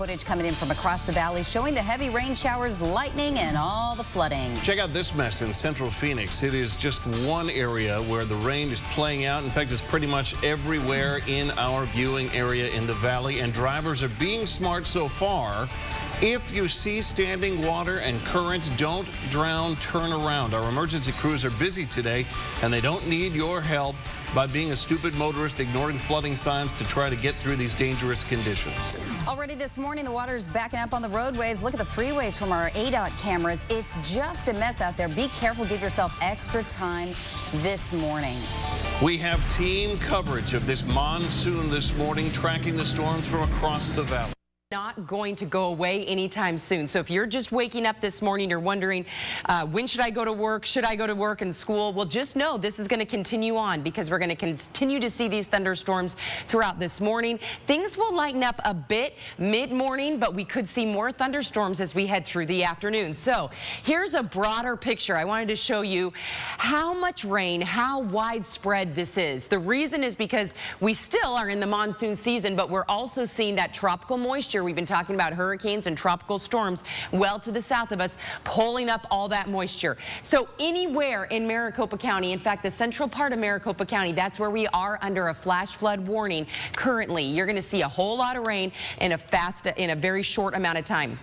footage coming in from across the valley showing the heavy rain showers, lightning, and all the flooding. Check out this mess in central Phoenix. It is just one area where the rain is playing out. In fact, it's pretty much everywhere in our viewing area in the valley, and drivers are being smart so far. If you see standing water and current, don't drown, turn around. Our emergency crews are busy today, and they don't need your help by being a stupid motorist ignoring flooding signs to try to get through these dangerous conditions. Already this morning, the water's backing up on the roadways. Look at the freeways from our ADOT cameras. It's just a mess out there. Be careful. Give yourself extra time this morning. We have team coverage of this monsoon this morning, tracking the storms from across the valley. Not going to go away anytime soon. So if you're just waking up this morning, you're wondering, when should I go to work? Should I go to work and school? Well, just know this is going to continue on because we're going to continue to see these thunderstorms throughout this morning. Things will lighten up a bit mid-morning, but we could see more thunderstorms as we head through the afternoon. So here's a broader picture. I wanted to show you how much rain, how widespread this is. The reason is because we still are in the monsoon season, but we're also seeing that tropical moisture. We've been talking about hurricanes and tropical storms well to the south of us, pulling up all that moisture. So anywhere in Maricopa County, in fact, the central part of Maricopa County, that's where we are under a flash flood warning currently. You're going to see a whole lot of rain in a very short amount of time.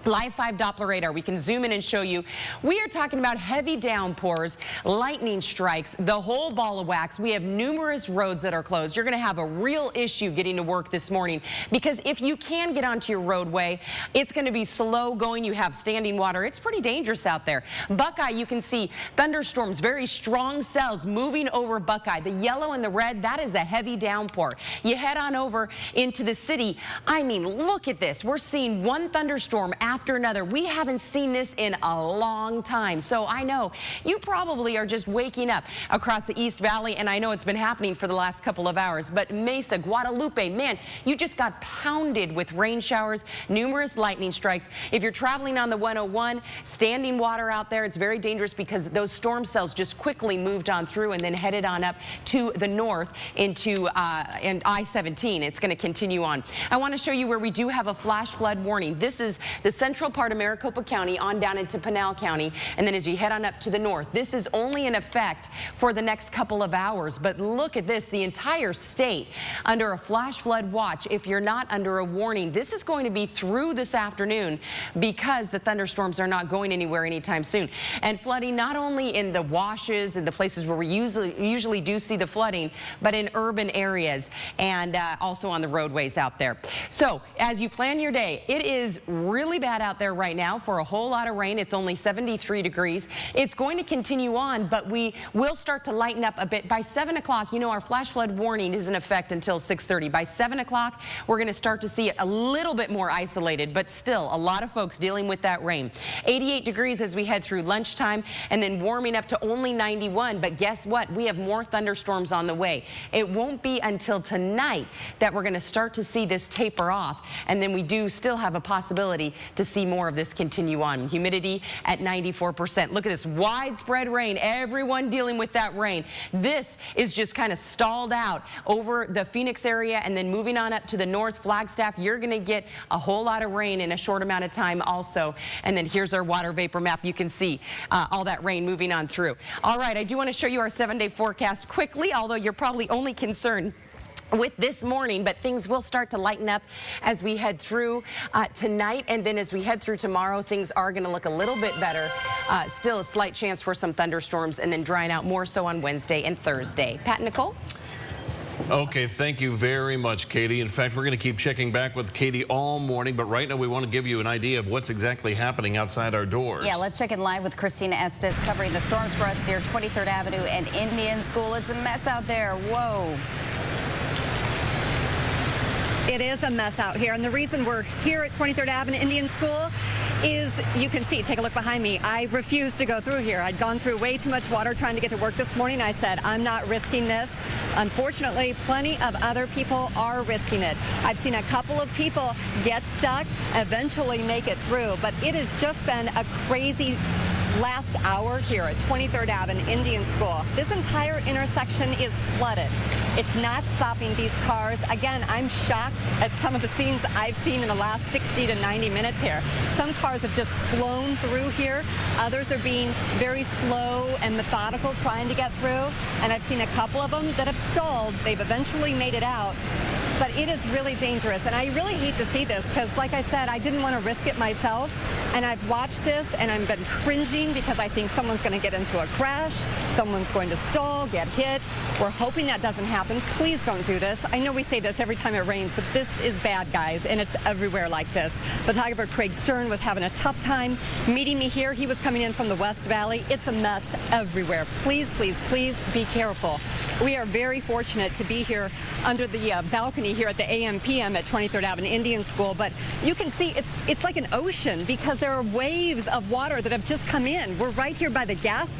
Live 5 Doppler radar, we can zoom in and show you. We are talking about heavy downpours, lightning strikes, the whole ball of wax. We have numerous roads that are closed. You're going to have a real issue getting to work this morning because if you can get onto your roadway, it's going to be slow going. You have standing water. It's pretty dangerous out there. Buckeye, you can see thunderstorms, very strong cells moving over Buckeye. The yellow and the red, that is a heavy downpour. You head on over into the city. I mean, look at this. We're seeing one thunderstorm after another. We haven't seen this in a long time. So I know you probably are just waking up across the East Valley, and I know it's been happening for the last couple of hours, but Mesa, Guadalupe, man, you just got pounded with rain showers, numerous lightning strikes. If you're traveling on the 101, standing water out there, it's very dangerous because those storm cells just quickly moved on through and then headed on up to the north into and I-17. It's going to continue on. I want to show you where we do have a flash flood warning. This is the central part of Maricopa County on down into Pinal County, and then as you head on up to the north, this is only in effect for the next couple of hours. But look at this, the entire state under a flash flood watch. If you're not under a warning, this is going to be through this afternoon because the thunderstorms are not going anywhere anytime soon. And flooding not only in the washes and the places where we usually do see the flooding, but in urban areas and also on the roadways out there. So as you plan your day, it is really bad out there right now for a whole lot of rain. It's only 73 degrees. It's going to continue on, but we will start to lighten up a bit. By 7 o'clock, you know, our flash flood warning is in effect until 6:30. By 7 o'clock, we're going to start to see it a little bit more isolated, but still a lot of folks dealing with that rain. 88 degrees as we head through lunchtime, and then warming up to only 91. But guess what? We have more thunderstorms on the way. It won't be until tonight that we're going to start to see this taper off, and then we do still have a possibility to see more of this continue on. Humidity at 94%. Look at this widespread rain. Everyone dealing with that rain. This is just kind of stalled out over the Phoenix area, and then moving on up to the north, Flagstaff. You're going to get a whole lot of rain in a short amount of time also. And then here's our water vapor map. You can see all that rain moving on through. All right, I do want to show you our 7-day forecast quickly, although you're probably only concerned with this morning, but things will start to lighten up as we head through tonight, and then as we head through tomorrow, things are going to look a little bit better. Still a slight chance for some thunderstorms, and then drying out more so on Wednesday and Thursday. Pat and Nicole? Okay, thank you very much, Katie. In fact, we're going to keep checking back with Katie all morning, but right now we want to give you an idea of what's exactly happening outside our doors. Yeah, let's check in live with Christina Estes covering the storms for us near 23rd Avenue and Indian School. It's a mess out there. Whoa. It is a mess out here, and the reason we're here at 23rd Avenue Indian School is, you can see, take a look behind me. I refused to go through here. I'd gone through way too much water trying to get to work this morning. I said, I'm not risking this. Unfortunately, plenty of other people are risking it. I've seen a couple of people get stuck, eventually make it through, but it has just been a crazy last hour here at 23rd Ave and Indian School. This entire intersection is flooded. It's not stopping these cars. Again, I'm shocked at some of the scenes I've seen in the last 60 to 90 minutes here. Some cars have just flown through here. Others are being very slow and methodical trying to get through. And I've seen a couple of them that have stalled. They've eventually made it out. But it is really dangerous, and I really hate to see this because, like I said, I didn't want to risk it myself, and I've watched this, and I've been cringing because I think someone's going to get into a crash, someone's going to stall, get hit. We're hoping that doesn't happen. Please don't do this. I know we say this every time it rains, but this is bad, guys, and it's everywhere like this. Photographer Craig Stern was having a tough time meeting me here. He was coming in from the West Valley. It's a mess everywhere. Please, please, please be careful. We are very fortunate to be here under the balcony here at the AM/PM at 23rd Ave and Indian School, but you can see it's like an ocean because there are waves of water that have just come in. We're right here by the gas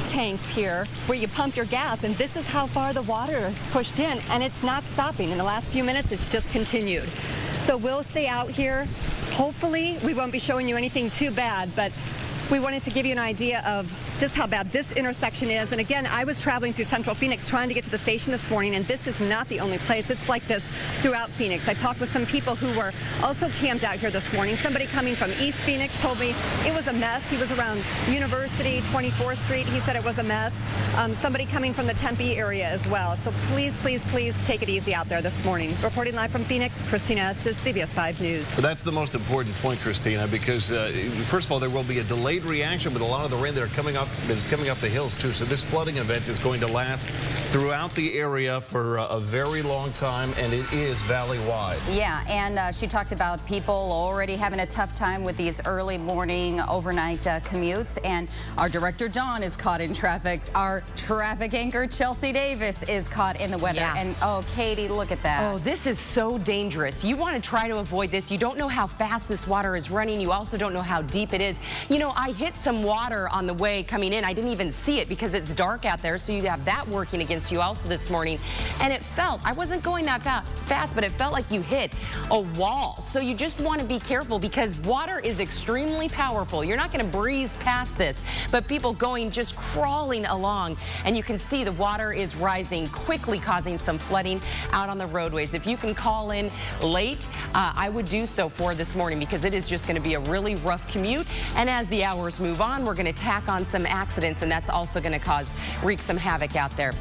tanks here where you pump your gas, and this is how far the water is pushed in, and it's not stopping. In the last few minutes, it's just continued. So we'll stay out here. Hopefully, we won't be showing you anything too bad, but we wanted to give you an idea of just how bad this intersection is. And again, I was traveling through Central Phoenix trying to get to the station this morning, and this is not the only place. It's like this throughout Phoenix. I talked with some people who were also camped out here this morning. Somebody coming from East Phoenix told me it was a mess. He was around University, 24th Street. He said it was a mess. Somebody coming from the Tempe area as well. So please, please, please take it easy out there this morning. Reporting live from Phoenix, Christina Estes, CBS 5 News. But that's the most important point, Christina, because first of all, there will be a delayed reaction with a lot of the rain that is coming up the hills too. So this flooding event is going to last throughout the area for a very long time, and it is valley-wide. Yeah, and she talked about people already having a tough time with these early morning, overnight commutes. And our director, John, is caught in traffic. Our traffic anchor, Chelsea Davis, is caught in the weather. Yeah. And, oh, Katie, look at that. Oh, this is so dangerous. You want to try to avoid this. You don't know how fast this water is running. You also don't know how deep it is. You know, I hit some water on the way coming in. I didn't even see it because it's dark out there, so you have that working against you also this morning. And it felt, I wasn't going that fast, but it felt like you hit a wall. So you just want to be careful because water is extremely powerful. You're not going to breeze past this, but people going just crawling along, and you can see the water is rising quickly, causing some flooding out on the roadways. If you can call in late, I would do so for this morning because it is just going to be a really rough commute. And as the hours move on, we're going to tack on some accidents, and that's also going to wreak some havoc out there.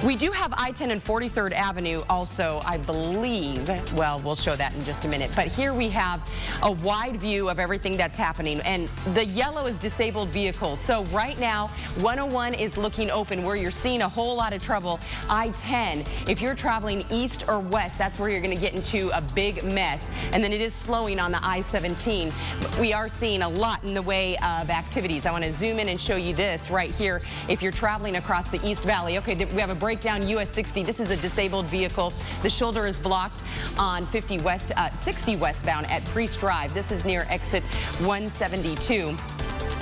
We do have I-10 and 43rd Avenue also, I believe. Well, we'll show that in just a minute. But here we have a wide view of everything that's happening, and the yellow is disabled vehicles. So right now, 101 is looking open where you're seeing a whole lot of trouble. I-10, if you're traveling east or west, that's where you're going to get into a big mess. And then it is slowing on the I-17. We are seeing a lot in the way of activities. I want to zoom in and show you this right here. If you're traveling across the East Valley, okay, we have a breakdown US 60. This is a disabled vehicle. The shoulder is blocked on 60 westbound at Priest Drive. This is near exit 172.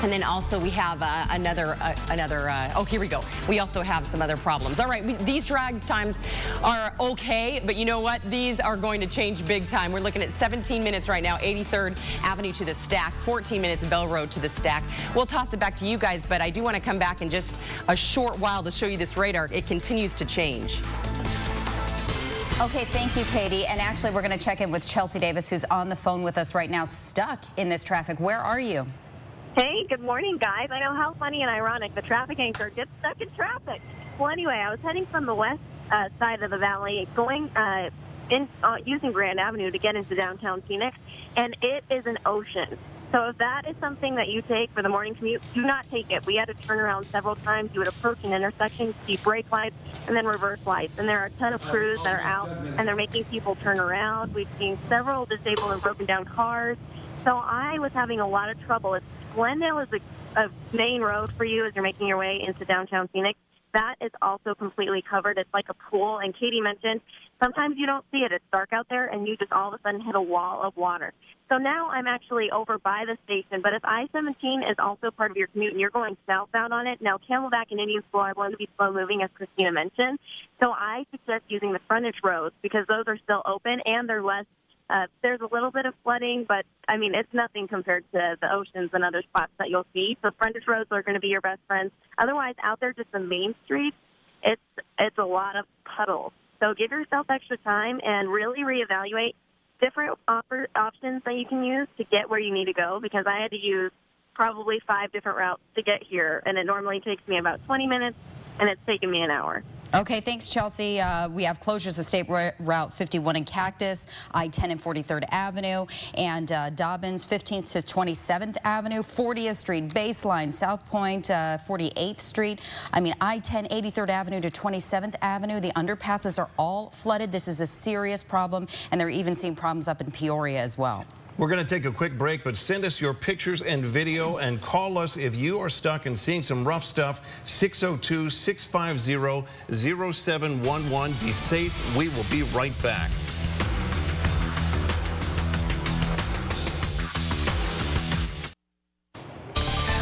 And then also we have oh, here we go. We also have some other problems. All right, these drag times are okay, but you know what? These are going to change big time. We're looking at 17 minutes right now, 83rd Avenue to the stack, 14 minutes Bell Road to the stack. We'll toss it back to you guys, but I do want to come back in just a short while to show you this radar. It continues to change. Okay, thank you, Katie. And actually, we're going to check in with Chelsea Davis, who's on the phone with us right now, stuck in this traffic. Where are you? Hey, good morning, guys. I know how funny and ironic the traffic anchor gets stuck in traffic. Well, anyway, I was heading from the west side of the valley, going using Grand Avenue to get into downtown Phoenix, and it is an ocean. So if that is something that you take for the morning commute, do not take it. We had to turn around several times. You would approach an intersection, see brake lights, and then reverse lights. And there are a ton of crews that are out, and they're making people turn around. We've seen several disabled and broken down cars. So I was having a lot of trouble. Glendale is a main road for you as you're making your way into downtown Phoenix. That is also completely covered. It's like a pool. And Katie mentioned sometimes you don't see it. It's dark out there, and you just all of a sudden hit a wall of water. So now I'm actually over by the station. But if I-17 is also part of your commute and you're going southbound on it, now Camelback and Indian School are going to be slow moving, as Christina mentioned. So I suggest using the frontage roads because those are still open and they're less There's a little bit of flooding, but, I mean, it's nothing compared to the oceans and other spots that you'll see. So frontage roads are going to be your best friends. Otherwise, out there, just the main streets, it's a lot of puddles. So give yourself extra time and really reevaluate different options that you can use to get where you need to go, because I had to use probably 5 different routes to get here, and it normally takes me about 20 minutes, and it's taken me an hour. Okay, thanks, Chelsea. We have closures of State Route 51 and Cactus, I-10 and 43rd Avenue, and Dobbins 15th to 27th Avenue, 40th Street, Baseline, South Point, 48th Street. I mean, I-10, 83rd Avenue to 27th Avenue. The underpasses are all flooded. This is a serious problem, and they're even seeing problems up in Peoria as well. We're going to take a quick break, but send us your pictures and video and call us if you are stuck and seeing some rough stuff. 602-650-0711. Be safe. We will be right back.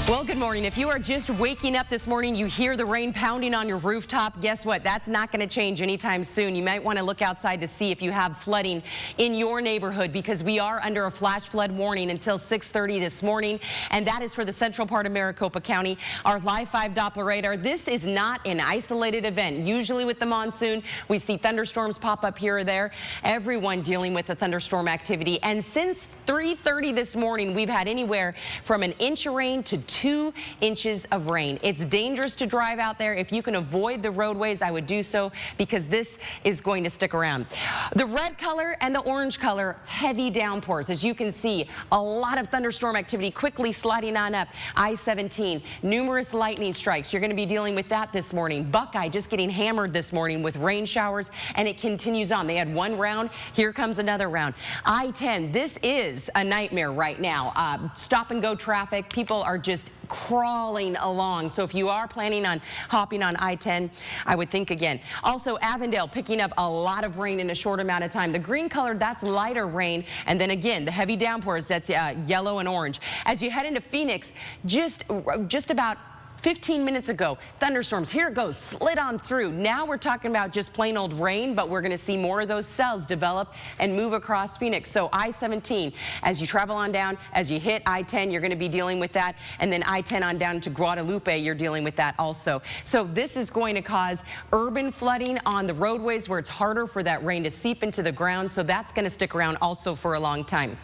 Well, good morning. If you are just waking up this morning, you hear the rain pounding on your rooftop, guess what? That's not going to change anytime soon. You might want to look outside to see if you have flooding in your neighborhood, because we are under a flash flood warning until 6:30 this morning, and that is for the central part of Maricopa County. Our Live 5 Doppler radar, this is not an isolated event. Usually with the monsoon, we see thunderstorms pop up here or there. Everyone dealing with the thunderstorm activity, and since 3:30 this morning, we've had anywhere from an inch of rain to 2 inches of rain. It's dangerous to drive out there. If you can avoid the roadways, I would do so, because this is going to stick around. The red color and the orange color, heavy downpours. As you can see, a lot of thunderstorm activity quickly sliding on up I-17. Numerous lightning strikes. You're going to be dealing with that this morning. Buckeye just getting hammered this morning with rain showers, and it continues on. They had one round. Here comes another round. I-10, this is a nightmare right now. Stop and go traffic. People are just crawling along. So if you are planning on hopping on I-10, I would think again. Also, Avondale picking up a lot of rain in a short amount of time. The green color, that's lighter rain. And then again, the heavy downpours, that's yellow and orange. As you head into Phoenix, just about 15 minutes ago, thunderstorms, here it goes, slid on through. Now we're talking about just plain old rain, but we're going to see more of those cells develop and move across Phoenix. So I-17, as you travel on down, as you hit I-10, you're going to be dealing with that. And then I-10 on down to Guadalupe, you're dealing with that also. So this is going to cause urban flooding on the roadways where it's harder for that rain to seep into the ground. So that's going to stick around also for a long time.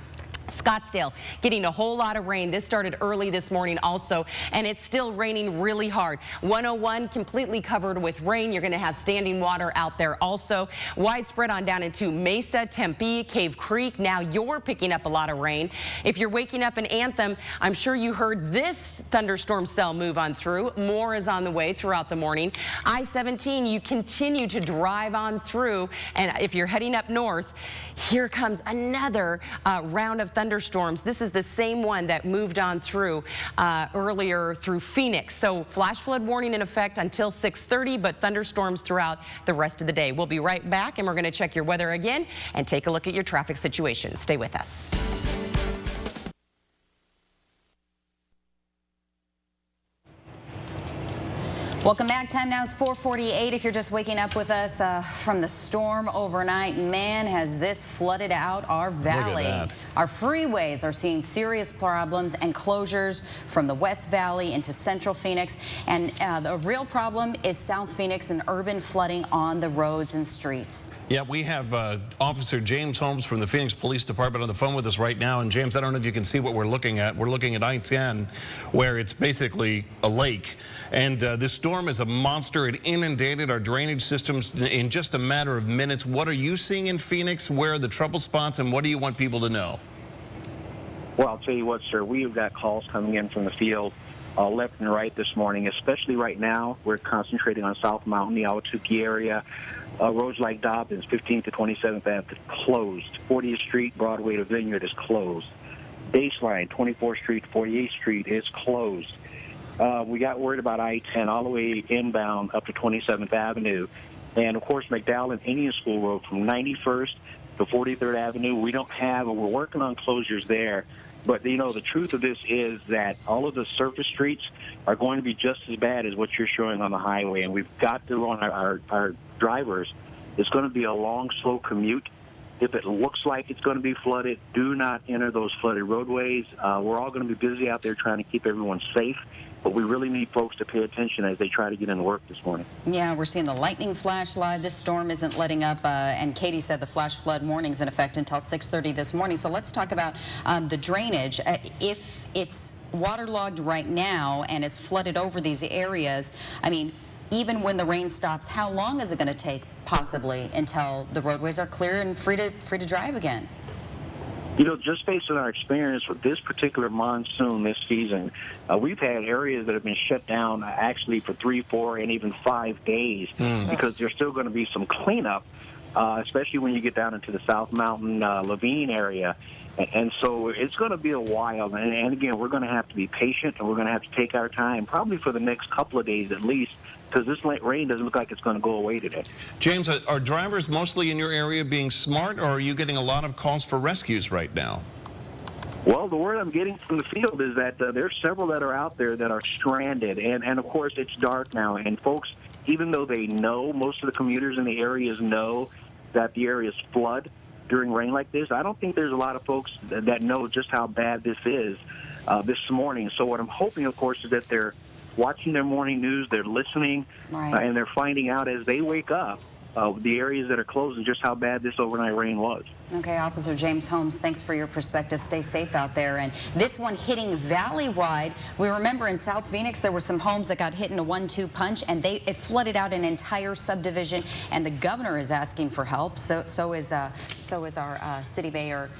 Scottsdale getting a whole lot of rain. This started early this morning also, and it's still raining really hard. 101 completely covered with rain. You're going to have standing water out there also. Widespread on down into Mesa, Tempe, Cave Creek. Now you're picking up a lot of rain. If you're waking up in Anthem, I'm sure you heard this thunderstorm cell move on through. More is on the way throughout the morning. I-17, you continue to drive on through, and if you're heading up north, here comes another round of thunderstorms. This is the same one that moved on through earlier through Phoenix. So flash flood warning in effect until 6:30, but thunderstorms throughout the rest of the day. We'll be right back, and we're going to check your weather again and take a look at your traffic situation. Stay with us. Welcome back. Time now is 4:48. If you're just waking up with us from the storm overnight, man, has this flooded out our valley. Look at that. Our freeways are seeing serious problems and closures from the West Valley into central Phoenix. And the real problem is South Phoenix and urban flooding on the roads and streets. Yeah, we have Officer James Holmes from the Phoenix Police Department on the phone with us right now. And James, I don't know if you can see what we're looking at. We're looking at I-10, where it's basically a lake. And this storm is a monster. It inundated our drainage systems in just a matter of minutes. What are you seeing in Phoenix? Where are the trouble spots, and what do you want people to know? Well, I'll tell you what, sir. We've got calls coming in from the field left and right this morning, especially right now. We're concentrating on South Mountain, the Ahwatukee area. Roads like Dobbins, 15th to 27th Ave, closed. 40th Street, Broadway to Vineyard is closed. Baseline, 24th Street, 48th Street is closed. We got worried about I-10 all the way inbound up to 27th Avenue. And, of course, McDowell and Indian School Road from 91st to 43rd Avenue. We don't have, we're working on closures there. But, you know, the truth of this is that all of the surface streets are going to be just as bad as what you're showing on the highway. And we've got to run our drivers. It's going to be a long, slow commute. If it looks like it's going to be flooded, do not enter those flooded roadways. We're all going to be busy out there trying to keep everyone safe, but we really need folks to pay attention as they try to get into work this morning. Yeah, we're seeing the lightning flash live. This storm isn't letting up, and Katie said the flash flood warning's in effect until 6:30 this morning. So let's talk about the drainage. If it's waterlogged right now and is flooded over these areas, I mean, even when the rain stops, how long is it going to take, possibly, until the roadways are clear and free to drive again? You know, just based on our experience with this particular monsoon this season, we've had areas that have been shut down actually for 3, 4, and even 5 days because there's still going to be some cleanup, especially when you get down into the South Mountain Lavine area. And so it's going to be a while. And again, we're going to have to be patient, and we're going to have to take our time, probably for the next couple of days at least, because this rain doesn't look like it's going to go away today. James, are drivers mostly in your area being smart, or are you getting a lot of calls for rescues right now? Well, the word I'm getting from the field is that there's several that are out there that are stranded. And of course, it's dark now. And folks, even though they know, most of the commuters in the areas know that the areas flood during rain like this, I don't think there's a lot of folks that know just how bad this is this morning. So what I'm hoping, of course, is that they're watching their morning news, they're listening, and they're finding out as they wake up the areas that are closed and just how bad this overnight rain was. Okay, Officer James Holmes, thanks for your perspective. Stay safe out there. And this one hitting valley-wide. We remember in South Phoenix there were some homes that got hit in a 1-2 punch, and it flooded out an entire subdivision. And the governor is asking for help. So is our city mayor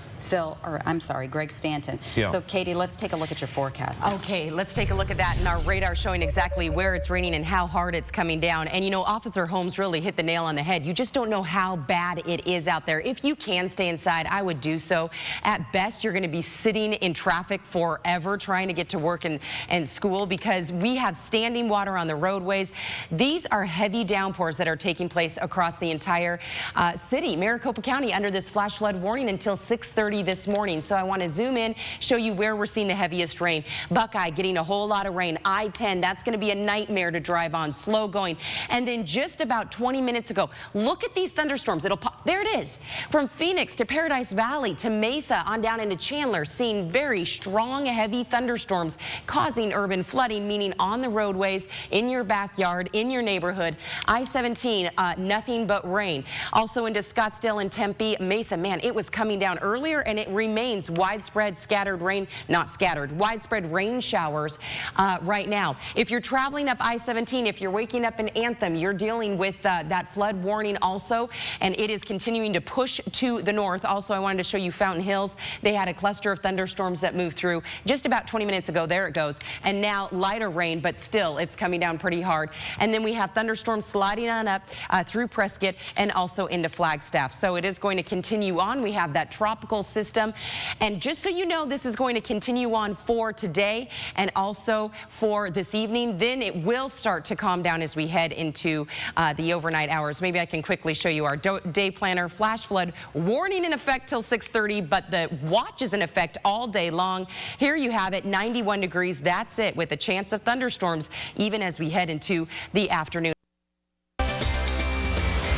Greg Stanton. Yeah. So Katie, let's take a look at your forecast. Okay, let's take a look at that, and our radar showing exactly where it's raining and how hard it's coming down. And you know, Officer Holmes really hit the nail on the head. You just don't know how bad it is out there. If you can stay inside, I would do so. At best, you're going to be sitting in traffic forever trying to get to work and school because we have standing water on the roadways. These are heavy downpours that are taking place across the entire city. Maricopa County under this flash flood warning until 6:30 this morning. So I want to zoom in, show you where we're seeing the heaviest rain. Buckeye getting a whole lot of rain. I-10, that's going to be a nightmare to drive on, slow going. And then just about 20 minutes ago, look at these thunderstorms. It'll pop. There it is. From Phoenix to Paradise Valley to Mesa on down into Chandler, seeing very strong, heavy thunderstorms causing urban flooding, meaning on the roadways, in your backyard, in your neighborhood. I-17, nothing but rain. Also into Scottsdale and Tempe, Mesa, man, it was coming down earlier and it remains widespread widespread rain showers right now. If you're traveling up I-17, if you're waking up in Anthem, you're dealing with that flood warning also, and it is continuing to push to the north. Also, I wanted to show you Fountain Hills. They had a cluster of thunderstorms that moved through just about 20 minutes ago. There it goes. And now lighter rain, but still it's coming down pretty hard. And then we have thunderstorms sliding on up through Prescott and also into Flagstaff. So it is going to continue on. We have that tropical system. And just so you know, this is going to continue on for today and also for this evening. Then it will start to calm down as we head into the overnight hours. Maybe I can quickly show you our day planner. Flash flood warning in effect till 6:30, but the watch is in effect all day long. Here you have it, 91 degrees. That's it, with a chance of thunderstorms even as we head into the afternoon.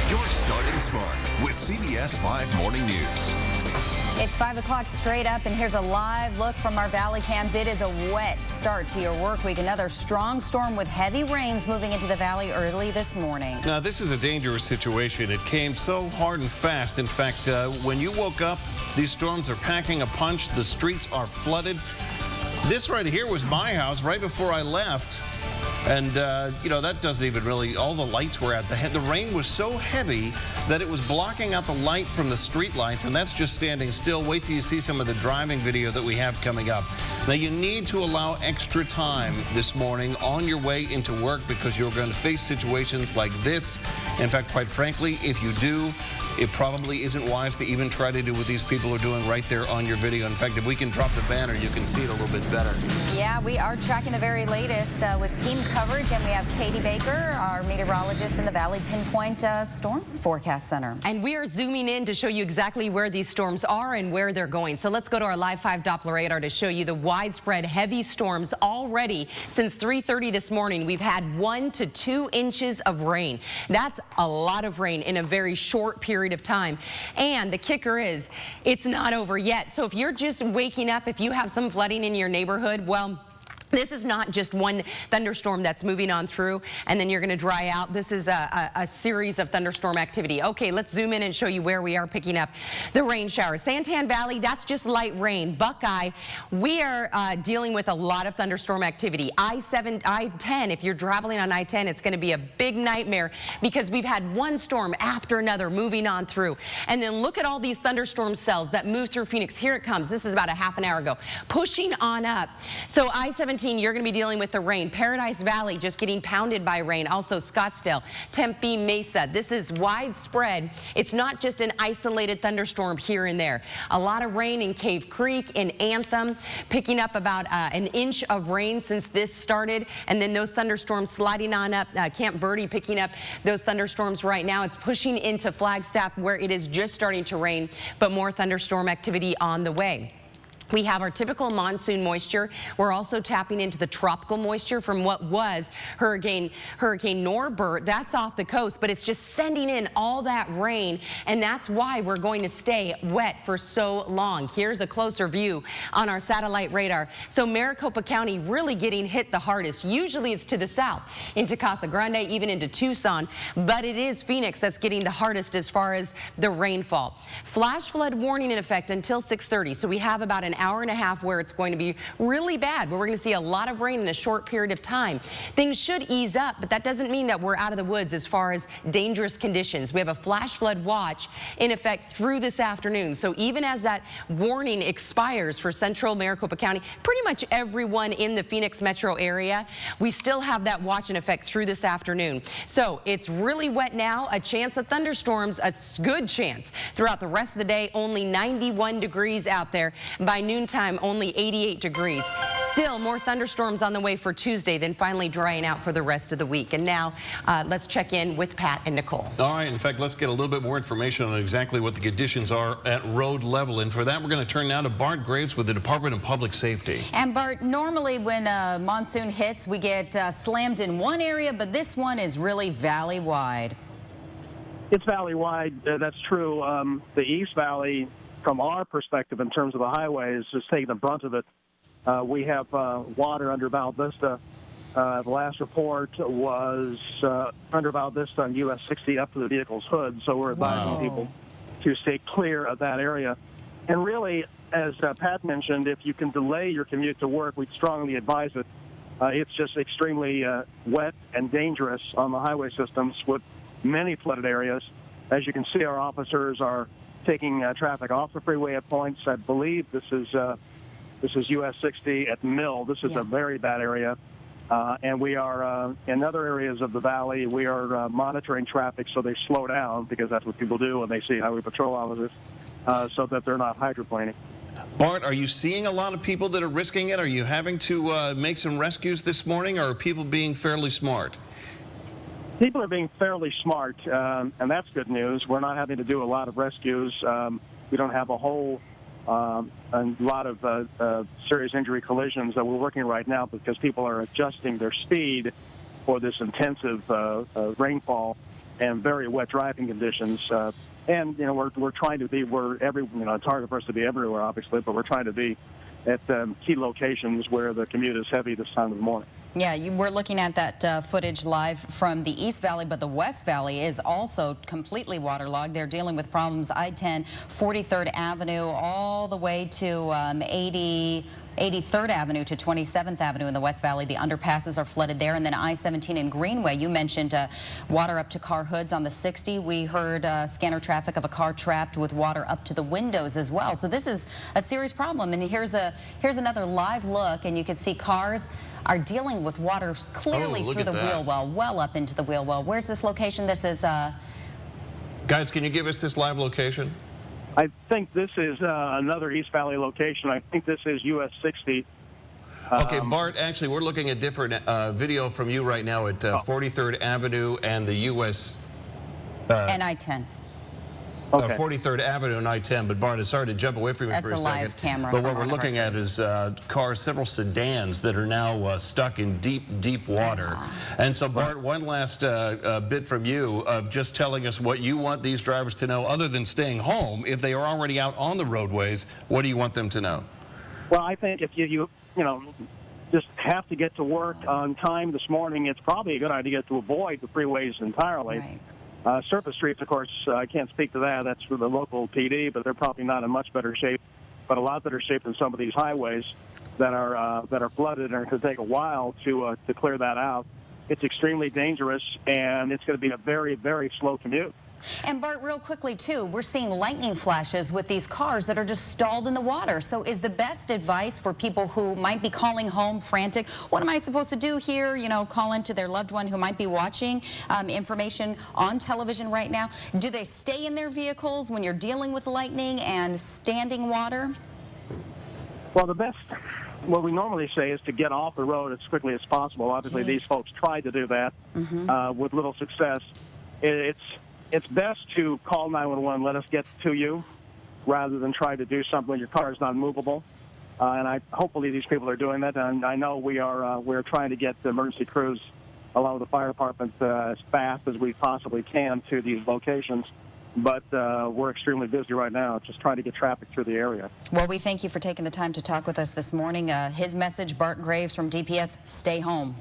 You're starting smart with CBS 5 Morning News. It's 5 o'clock straight up, and here's a live look from our valley cams. It is a wet start to your work week. Another strong storm with heavy rains moving into the valley early this morning. Now, this is a dangerous situation. It came so hard and fast. In fact, when you woke up, these storms are packing a punch. The streets are flooded. This right here was my house right before I left. And, you know, that doesn't even really, all the lights were out. The rain was so heavy that it was blocking out the light from the street lights, and that's just standing still. Wait till you see some of the driving video that we have coming up. Now, you need to allow extra time this morning on your way into work because you're going to face situations like this. In fact, quite frankly, if you do, it probably isn't wise to even try to do what these people are doing right there on your video. In fact, if we can drop the banner, you can see it a little bit better. Yeah, we are tracking the very latest with team coverage, and we have Katie Baker, our meteorologist in the Valley Pinpoint Storm Forecast Center. And we are zooming in to show you exactly where these storms are and where they're going. So let's go to our Live 5 Doppler radar to show you the widespread heavy storms already. Since 3:30 this morning, we've had 1 to 2 inches of rain. That's a lot of rain in a very short period period of time. And the kicker is, it's not over yet. So if you're just waking up, if you have some flooding in your neighborhood, well, this is not just one thunderstorm that's moving on through and then you're going to dry out. This is a series of thunderstorm activity. Okay, let's zoom in and show you where we are picking up the rain showers. Santan Valley, that's just light rain. Buckeye, we are dealing with a lot of thunderstorm activity. I-10, if you're traveling on I-10, it's going to be a big nightmare because we've had one storm after another moving on through. And then look at all these thunderstorm cells that move through Phoenix. Here it comes. This is about a half an hour ago. Pushing on up. So I-17, you're going to be dealing with the rain. Paradise Valley just getting pounded by rain. Also Scottsdale, Tempe, Mesa. This is widespread. It's not just an isolated thunderstorm here and there. A lot of rain in Cave Creek, in Anthem, picking up about an inch of rain since this started. And then those thunderstorms sliding on up. Camp Verde picking up those thunderstorms right now. It's pushing into Flagstaff where it is just starting to rain, but more thunderstorm activity on the way. We have our typical monsoon moisture. We're also tapping into the tropical moisture from what was Hurricane Norbert. That's off the coast, but it's just sending in all that rain, and that's why we're going to stay wet for so long. Here's a closer view on our satellite radar. So Maricopa County really getting hit the hardest. Usually it's to the south, into Casa Grande, even into Tucson, but it is Phoenix that's getting the hardest as far as the rainfall. Flash flood warning in effect until 6:30, so we have about an hour and a half where it's going to be really bad, where we're going to see a lot of rain in a short period of time. Things should ease up, but that doesn't mean that we're out of the woods as far as dangerous conditions. We have a flash flood watch in effect through this afternoon. So even as that warning expires for central Maricopa County, pretty much everyone in the Phoenix metro area, we still have that watch in effect through this afternoon. So it's really wet now, a chance of thunderstorms, a good chance throughout the rest of the day. Only 91 degrees out there. By noontime, only 88 degrees. Still more thunderstorms on the way for Tuesday, then finally drying out for the rest of the week. And now let's check in with Pat and Nicole. All right. In fact, let's get a little bit more information on exactly what the conditions are at road level. And for that, we're going to turn now to Bart Graves with the Department of Public Safety. And Bart, normally when a monsoon hits, we get slammed in one area, but this one is really valley-wide. It's valley-wide. That's true. The East Valley, from our perspective in terms of the highways, is taking the brunt of it. We have water under Val Vista. The last report was under Val Vista on US 60 up to the vehicle's hood, so we're advising people to stay clear of that area. And really, as Pat mentioned, if you can delay your commute to work, we'd strongly advise it. It's just extremely wet and dangerous on the highway systems with many flooded areas. As you can see, our officers are taking traffic off the freeway at points. I believe this is US 60 at Mill. This is a very bad area. And we are, in other areas of the valley, we are monitoring traffic so they slow down, because that's what people do when they see highway patrol officers, so that they're not hydroplaning. Bart, are you seeing a lot of people that are risking it? Are you having to make some rescues this morning, or are people being fairly smart? People are being fairly smart, and that's good news. We're not having to do a lot of rescues. We don't have a whole lot of serious injury collisions that we're working right now, because people are adjusting their speed for this intensive rainfall and very wet driving conditions. And you know, we're trying to be, it's hard for us to be everywhere, obviously, but we're trying to be at key locations where the commute is heavy this time of the morning. Yeah, we're looking at that footage live from the East Valley, but the West Valley is also completely waterlogged. They're dealing with problems I-10, 43rd Avenue, all the way to 83rd Avenue to 27th Avenue in the West Valley. The underpasses are flooded there. And then I-17 in Greenway, you mentioned water up to car hoods on the 60. We heard scanner traffic of a car trapped with water up to the windows as well. So this is a serious problem. And here's another live look, and you can see cars are dealing with water clearly through the wheel well, well up into the wheel well. Where's this location? This is... Guys, can you give us this live location? I think this is another East Valley location. I think this is US 60. Okay, Bart, actually, we're looking at different video from you right now at 43rd Avenue and the US... and I-10. Okay. 43rd Avenue and I-10. But Bart, it's hard to jump away from you That's for a a second. live camera But from what we're one of our looking at crews. is cars, several sedans that are now stuck in deep, deep water. And so, Bart, one last bit from you of just telling us what you want these drivers to know, other than staying home. If they are already out on the roadways, what do you want them to know? Well, I think if you just have to get to work on time this morning, it's probably a good idea to avoid the freeways entirely. Right. Surface streets, of course, I can't speak to that. That's for the local PD, but they're probably not in much better shape, but a lot better shape than some of these highways that are flooded, and it could take a while to clear that out. It's extremely dangerous, and it's going to be a very, very slow commute. And Bart, real quickly too, we're seeing lightning flashes with these cars that are just stalled in the water. So is the best advice for people who might be calling home frantic, what am I supposed to do here? You know, call into their loved one who might be watching information on television right now. Do they stay in their vehicles when you're dealing with lightning and standing water? Well, what we normally say is to get off the road as quickly as possible. Obviously, these folks tried to do that with little success. It's best to call 911, let us get to you, rather than try to do something when your car is not movable. And hopefully these people are doing that. And I know we're trying to get the emergency crews, along with the fire department, as fast as we possibly can to these locations. But we're extremely busy right now, just trying to get traffic through the area. Well, we thank you for taking the time to talk with us this morning. His message, Bart Graves from DPS, stay home.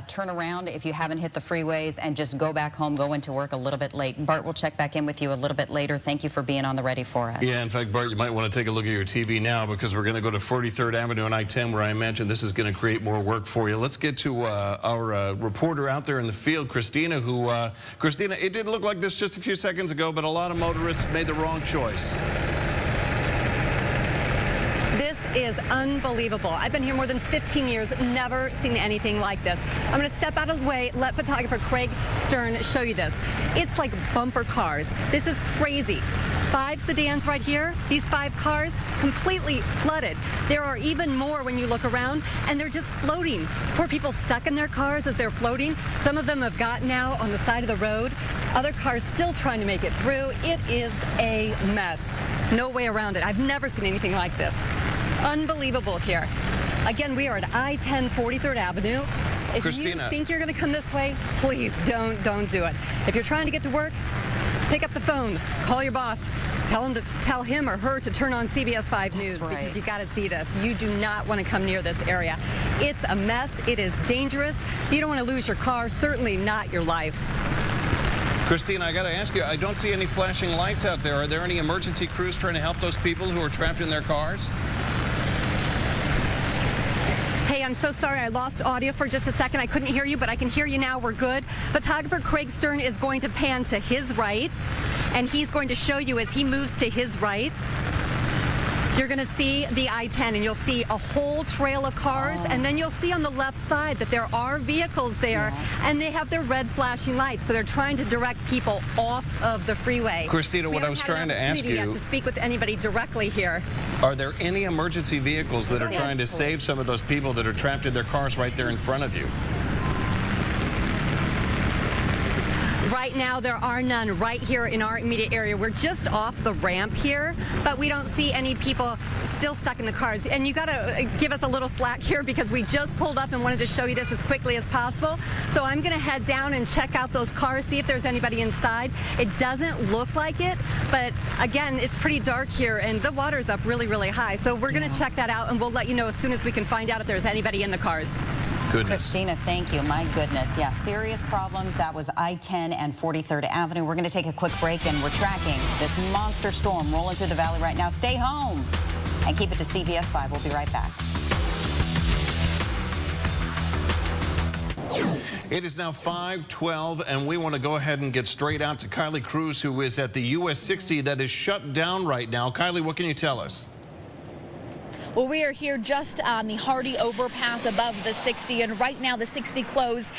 Turn around if you haven't hit the freeways and just go back home, go into work a little bit late. Bart, we'll check back in with you a little bit later. Thank you for being on the ready for us. Yeah, in fact, Bart, you might want to take a look at your TV now, because we're going to go to 43rd Avenue and I-10, where I imagine this is going to create more work for you. Let's get to our reporter out there in the field, Christina, Christina, it didn't look like this just a few seconds ago, but a lot of motorists made the wrong choice. This is unbelievable. I've been here more than 15 years, never seen anything like this. I'm going to step out of the way, let photographer Craig Stern show you this. It's like bumper cars. This is crazy. 5 sedans right here, these 5 cars completely flooded. There are even more when you look around, and they're just floating. Poor people stuck in their cars as they're floating. Some of them have gotten out on the side of the road. Other cars still trying to make it through. It is a mess. No way around it. I've never seen anything like this. Unbelievable here. Again, we are at I-10 43rd Avenue. If Christina, you think you're going to come this way, please don't do it. If you're trying to get to work, pick up the phone, call your boss, tell him or her to turn on CBS 5 News, because you got to see this. You do not want to come near this area. It's a mess. It is dangerous. You don't want to lose your car, certainly not your life. Christina, I got to ask you, I don't see any flashing lights out there. Are there any emergency crews trying to help those people who are trapped in their cars? Hey, I'm so sorry. I lost audio for just a second. I couldn't hear you, but I can hear you now. We're good. Photographer Craig Stern is going to pan to his right, and he's going to show you as he moves to his right. You're going to see the I-10, and you'll see a whole trail of cars, and then you'll see on the left side that there are vehicles there, and they have their red flashing lights, so they're trying to direct people off of the freeway. Christina, what I was trying to ask you, to speak with anybody directly here. Are there any emergency vehicles that are trying to save some of those people that are trapped in their cars right there in front of you? Right now, there are none right here in our immediate area. We're just off the ramp here, but we don't see any people still stuck in the cars. And you got to give us a little slack here, because we just pulled up and wanted to show you this as quickly as possible. So I'm going to head down and check out those cars, see if there's anybody inside. It doesn't look like it, but again, it's pretty dark here, and the water's up really, really high. So we're going to check that out, and we'll let you know as soon as we can find out if there's anybody in the cars. Goodness. Christina, thank you. My goodness. Yeah, serious problems. That was I-10 and 43rd Avenue. We're going to take a quick break, and we're tracking this monster storm rolling through the valley right now. Stay home and keep it to CBS 5. We'll be right back. It is now 5:12, and we want to go ahead and get straight out to Kylie Cruz, who is at the US 60 that is shut down right now. Kylie, what can you tell us? Well, we are here just on the Hardy overpass above the 60, and right now the 60 closed.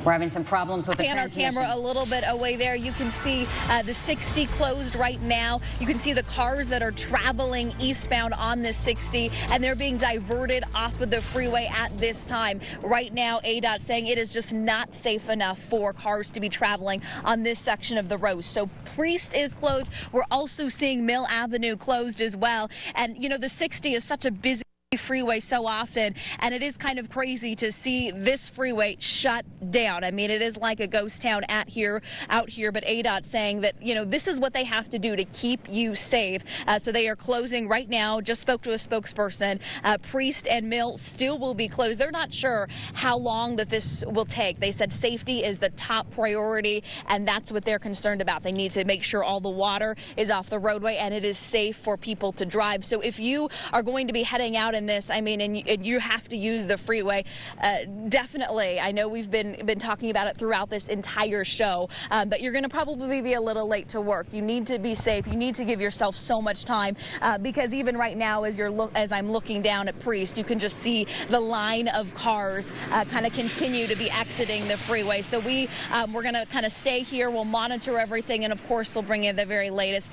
We're having some problems with the transmission. Our camera a little bit away there. You can see the 60 closed right now. You can see the cars that are traveling eastbound on this 60, and they're being diverted off of the freeway at this time. Right now, ADOT saying it is just not safe enough for cars to be traveling on this section of the road. So Priest is closed. We're also seeing Mill Avenue closed as well. And, you know, the 60 is such a busy freeway so often, and it is kind of crazy to see this freeway shut down. I mean, it is like a ghost town out here, but ADOT saying that, you know, this is what they have to do to keep you safe. So they are closing right now. Just spoke to a spokesperson. Priest and Mill still will be closed. They're not sure how long that this will take. They said safety is the top priority, and that's what they're concerned about. They need to make sure all the water is off the roadway and it is safe for people to drive. So if you are going to be heading out in this, I mean, and you have to use the freeway, definitely. I know we've been talking about it throughout this entire show, but you're going to probably be a little late to work. You need to be safe. You need to give yourself so much time, because even right now, as I'm looking down at Priest, you can just see the line of cars kind of continue to be exiting the freeway. So we're going to kind of stay here. We'll monitor everything, and of course, we'll bring you the very latest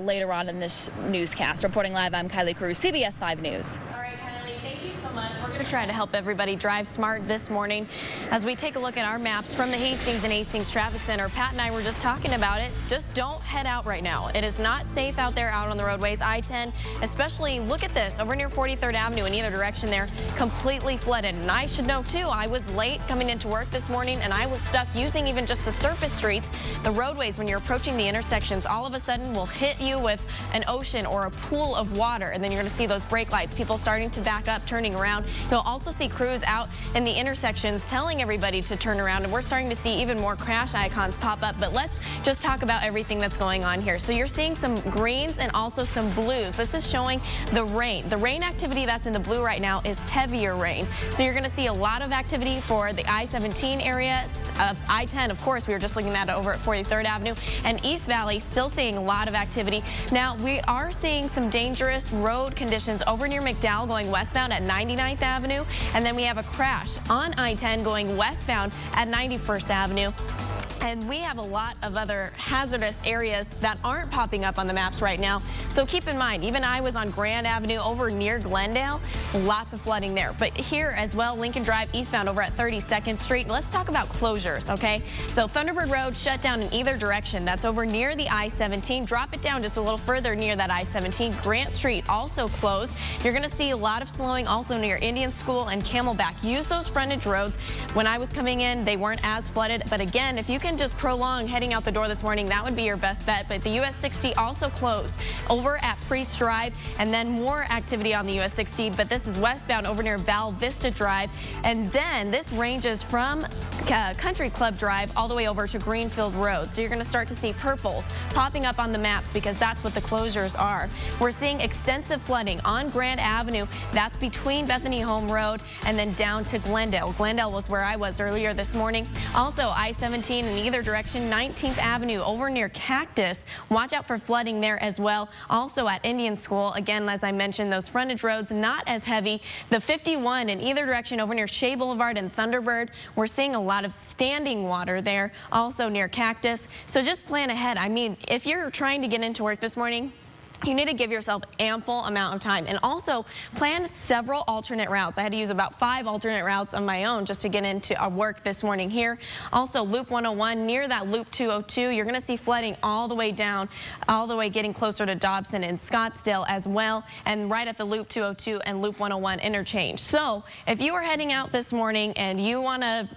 later on in this newscast. Reporting live, I'm Kylie Cruz, CBS 5 News. All right, Kylie, thank you so much. We're going to try to help everybody drive smart this morning as we take a look at our maps from the Hastings and Hastings Traffic Center. Pat and I were just talking about it. Just don't head out right now. It is not safe out there out on the roadways. I-10, especially, look at this, over near 43rd Avenue in either direction there, completely flooded. And I should know, too, I was late coming into work this morning, and I was stuck using even just the surface streets. The roadways, when you're approaching the intersections, all of a sudden will hit you with an ocean or a pool of water, and then you're going to see those brake lights, people starting to back up, turning around. You'll also see crews out in the intersections telling everybody to turn around, and we're starting to see even more crash icons pop up. But let's just talk about everything that's going on here. So you're seeing some greens and also some blues. This is showing the rain. The rain activity that's in the blue right now is heavier rain. So you're going to see a lot of activity for the I-17 area. I-10, of course, we were just looking at it over at 43rd Avenue, and East Valley still seeing a lot of activity. Now, we are seeing some dangerous road conditions over near McDowell going westbound at 99th Avenue, and then we have a crash on I-10 going westbound at 91st Avenue. And we have a lot of other hazardous areas that aren't popping up on the maps right now. So keep in mind, even I was on Grand Avenue over near Glendale, lots of flooding there. But here as well, Lincoln Drive eastbound over at 32nd Street. Let's talk about closures, okay? So Thunderbird Road shut down in either direction. That's over near the I-17. Drop it down just a little further near that I-17. Grant Street also closed. You're going to see a lot of slowing also near Indian School and Camelback. Use those frontage roads. When I was coming in, they weren't as flooded. But again, if you can just prolong heading out the door this morning, that would be your best bet. But the US 60 also closed over at Priest Drive, and then more activity on the US 60, but this is westbound over near Val Vista Drive, and then this ranges from Country Club Drive all the way over to Greenfield Road. So you're going to start to see purples popping up on the maps because that's what the closures are. We're seeing extensive flooding on Grand Avenue. That's between Bethany Home Road and then down to Glendale. Glendale was where I was earlier this morning. Also I-17 in either direction, 19th Avenue over near Cactus. Watch out for flooding there as well. Also at Indian School, again, as I mentioned, those frontage roads not as heavy. The 51 in either direction over near Shea Boulevard and Thunderbird, we're seeing a lot of standing water there, also near Cactus. So just plan ahead. I mean, if you're trying to get into work this morning, you need to give yourself ample amount of time, and also plan several alternate routes. I had to use about 5 alternate routes on my own just to get into work this morning here. Also, Loop 101 near that Loop 202, you're going to see flooding all the way down, all the way getting closer to Dobson and Scottsdale as well, and right at the Loop 202 and Loop 101 interchange. So if you are heading out this morning and you want to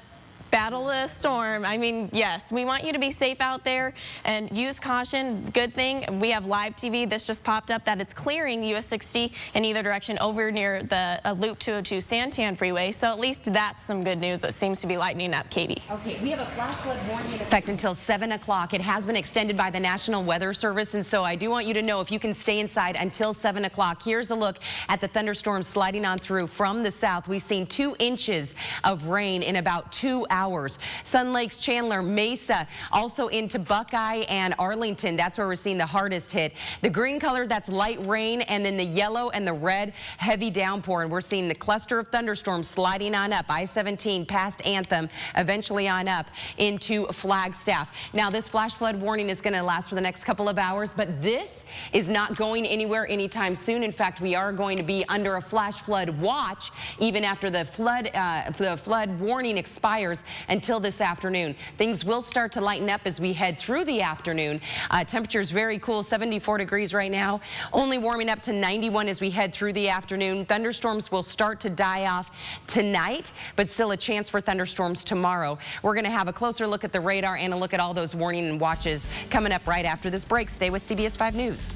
battle the storm, I mean, yes, we want you to be safe out there and use caution. Good thing we have live TV. This just popped up that it's clearing US 60 in either direction over near the Loop 202 Santan Freeway. So at least that's some good news that seems to be lightening up, Katie. Okay, we have a flash flood warning in effect until 7 o'clock. It has been extended by the National Weather Service, and so I do want you to know if you can stay inside until 7 o'clock. Here's a look at the thunderstorms sliding on through from the south. We've seen 2 inches of rain in about 2 hours. hours. Sun Lakes, Chandler, Mesa, also into Buckeye and Arlington. That's where we're seeing the hardest hit. The green color, that's light rain, and then the yellow and the red, heavy downpour. And we're seeing the cluster of thunderstorms sliding on up I-17 past Anthem, eventually on up into Flagstaff. Now, this flash flood warning is going to last for the next couple of hours, but this is not going anywhere anytime soon. In fact, we are going to be under a flash flood watch even after the flood warning expires until this afternoon. Things will start to lighten up as we head through the afternoon. Temperatures very cool, 74 degrees right now, only warming up to 91 as we head through the afternoon. Thunderstorms will start to die off tonight, but still a chance for thunderstorms tomorrow. We're going to have a closer look at the radar and a look at all those warning and watches coming up right after this break. Stay with CBS 5 News.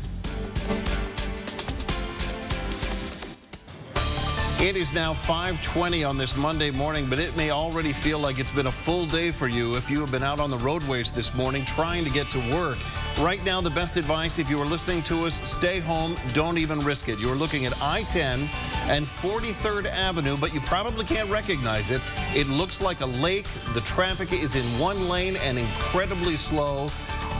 It is now 5:20 on this Monday morning, but it may already feel like it's been a full day for you if you have been out on the roadways this morning trying to get to work. Right now, the best advice, if you are listening to us, stay home, don't even risk it. You're looking at I-10 and 43rd Avenue, but you probably can't recognize it. It looks like a lake. The traffic is in one lane and incredibly slow.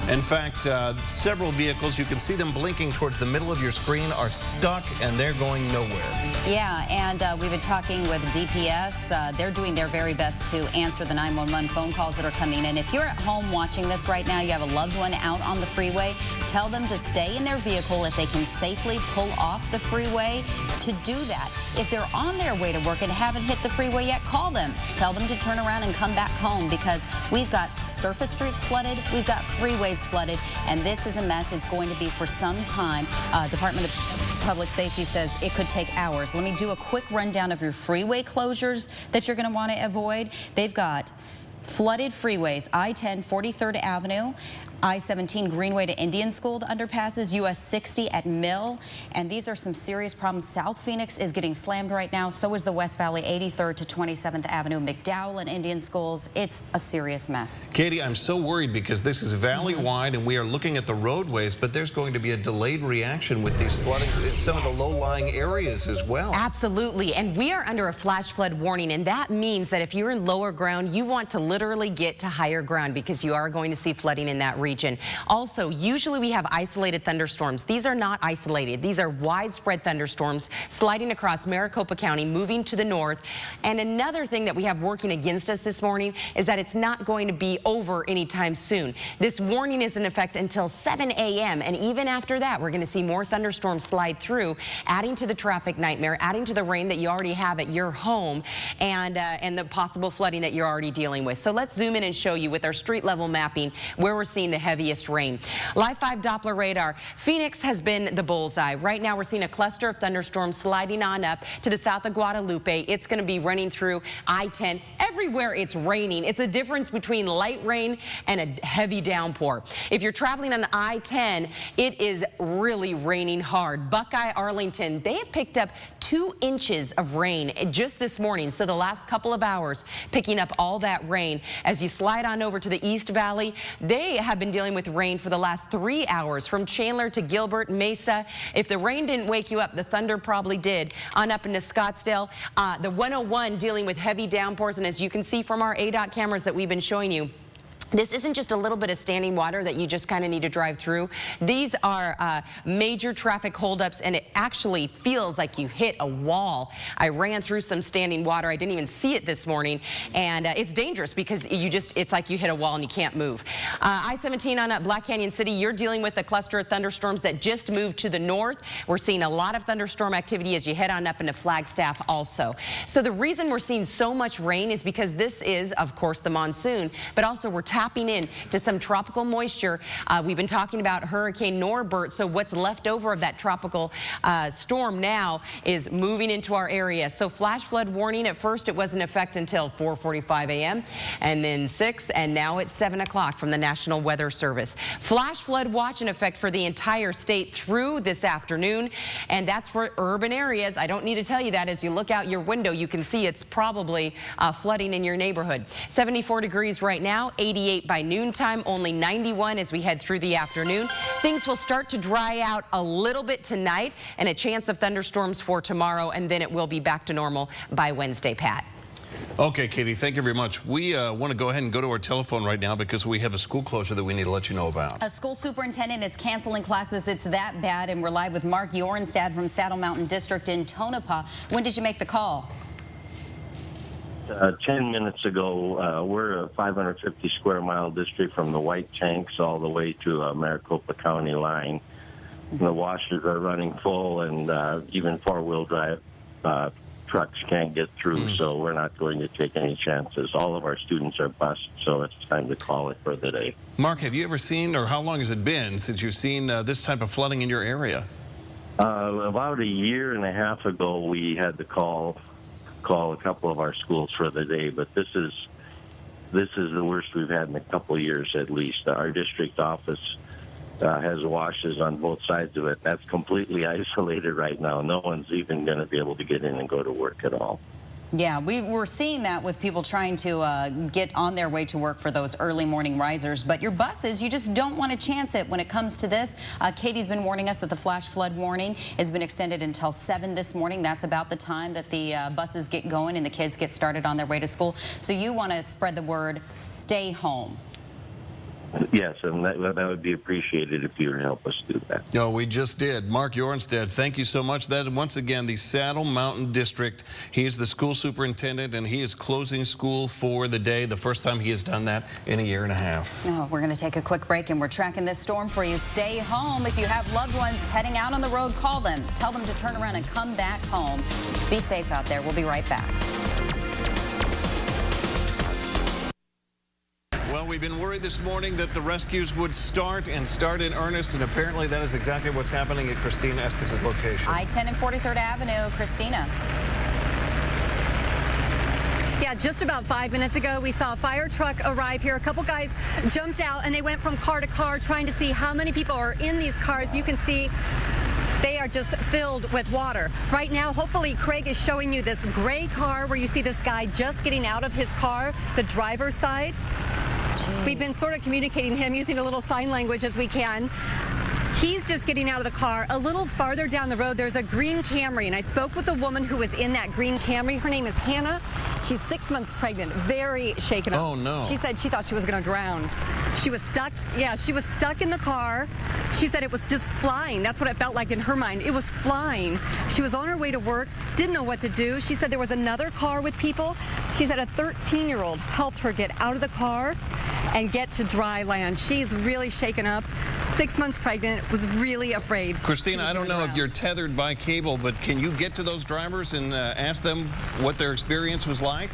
In fact, several vehicles, you can see them blinking towards the middle of your screen, are stuck and they're going nowhere. Yeah, and we've been talking with DPS. They're doing their very best to answer the 911 phone calls that are coming in. If you're at home watching this right now, you have a loved one out on the freeway, tell them to stay in their vehicle if they can safely pull off the freeway to do that. If they're on their way to work and haven't hit the freeway yet, call them. Tell them to turn around and come back home because we've got surface streets flooded, we've got freeways flooded, and this is a mess. It's going to be for some time. Department of Public Safety says it could take hours. Let me do a quick rundown of your freeway closures that you're going to want to avoid. They've got flooded freeways, I-10, 43rd Avenue, I-17 Greenway to Indian School, the underpasses, US 60 at Mill, and these are some serious problems. South Phoenix is getting slammed right now. So is the West Valley, 83rd to 27th Avenue, McDowell and Indian Schools. It's a serious mess. Katie, I'm so worried because this is valley-wide and we are looking at the roadways, but there's going to be a delayed reaction with these flooding in some of the low-lying areas as well. Absolutely, and we are under a flash flood warning, and that means that if you're in lower ground, you want to literally get to higher ground because you are going to see flooding in that region. Also, usually we have isolated thunderstorms. These are not isolated. These are widespread thunderstorms sliding across Maricopa County, moving to the north. And another thing that we have working against us this morning is that it's not going to be over anytime soon. This warning is in effect until 7 a.m. And even after that, we're going to see more thunderstorms slide through, adding to the traffic nightmare, adding to the rain that you already have at your home and the possible flooding that you're already dealing with. So let's zoom in and show you with our street level mapping where we're seeing the heaviest rain. Live 5 Doppler radar. Phoenix has been the bullseye. Right now we're seeing a cluster of thunderstorms sliding on up to the south of Guadalupe. It's going to be running through I-10. Everywhere it's raining. It's a difference between light rain and a heavy downpour. If you're traveling on I-10, it is really raining hard. Buckeye, Arlington, they have picked up 2 inches of rain just this morning. So the last couple of hours picking up all that rain. As you slide on over to the East Valley, they have been dealing with rain for the last 3 hours from Chandler to Gilbert, Mesa. If the rain didn't wake you up, the thunder probably did. On up into Scottsdale, the 101 dealing with heavy downpours, and as you can see from our ADOT cameras that we've been showing you, this isn't just a little bit of standing water that you just kind of need to drive through. These are major traffic holdups, and it actually feels like you hit a wall. I ran through some standing water. I didn't even see it this morning, and it's dangerous because it's like you hit a wall and you can't move. I-17 on up Black Canyon City, you're dealing with a cluster of thunderstorms that just moved to the north. We're seeing a lot of thunderstorm activity as you head on up into Flagstaff also. So the reason we're seeing so much rain is because this is, of course, the monsoon, but also we're tapping in to some tropical moisture. We've been talking about Hurricane Norbert, so what's left over of that tropical storm now is moving into our area. So flash flood warning, at first it was in effect until 4:45 a.m. and then 6, and now it's 7 o'clock from the National Weather Service. Flash flood watch in effect for the entire state through this afternoon, and that's for urban areas. I don't need to tell you that. As you look out your window, you can see it's probably flooding in your neighborhood. 74 degrees right now, 88 by noontime, only 91 as we head through the afternoon. Things will start to dry out a little bit tonight, and a chance of thunderstorms for tomorrow, and then it will be back to normal by Wednesday, Pat. Okay, Katie, thank you very much. We want to go ahead and go to our telephone right now because we have a school closure that we need to let you know about. A school superintendent is canceling classes. It's that bad, and we're live with Mark Jorenstad from Saddle Mountain District in Tonopah. When did you make the call? 10 minutes ago. We're a 550 square mile district from the White Tanks all the way to Maricopa County line. The washers are running full, and even four-wheel drive trucks can't get through, so we're not going to take any chances. All of our students are bused, so it's time to call it for the day. Mark, have you ever seen, or how long has it been since you've seen this type of flooding in your area? About a year and a half ago, we had to call a couple of our schools for the day, but this is the worst we've had in a couple of years at least. Our district office has washes on both sides of it. That's completely isolated right now. No one's even going to be able to get in and go to work at all. Yeah, we're seeing that with people trying to get on their way to work for those early morning risers. But your buses, you just don't want to chance it when it comes to this. Katie's been warning us that the flash flood warning has been extended until 7 this morning. That's about the time that the buses get going and the kids get started on their way to school. So you want to spread the word, stay home. Yes, and that would be appreciated if you would help us do that. No, we just did. Mark Jorenstad, thank you so much. That, once again, the Saddle Mountain District. He is the school superintendent, and he is closing school for the day. The first time he has done that in a year and a half. No, we're going to take a quick break, and we're tracking this storm for you. Stay home. If you have loved ones heading out on the road, call them. Tell them to turn around and come back home. Be safe out there. We'll be right back. Well, we've been worried this morning that the rescues would start in earnest, and apparently that is exactly what's happening at Christina Estes' location. I-10 and 43rd Avenue. Christina. Yeah, just about 5 minutes ago, we saw a fire truck arrive here. A couple guys jumped out, and they went from car to car trying to see how many people are in these cars. You can see they are just filled with water. Right now, hopefully, Craig is showing you this gray car where you see this guy just getting out of his car, the driver's side. Jeez. We've been sort of communicating him using a little sign language as we can. He's just getting out of the car. A little farther down the road, there's a green Camry, and I spoke with a woman who was in that green Camry. Her name is Hannah. She's 6 months pregnant, very shaken up. Oh, no. She said she thought she was going to drown. She was stuck. Yeah, she was stuck in the car. She said it was just flying. That's what it felt like in her mind. It was flying. She was on her way to work, didn't know what to do. She said there was another car with people. She said a 13-year-old helped her get out of the car and get to dry land. She's really shaken up. 6 months pregnant, was really afraid. Christina, I don't know if you're tethered by cable, but can you get to those drivers and ask them what their experience was like?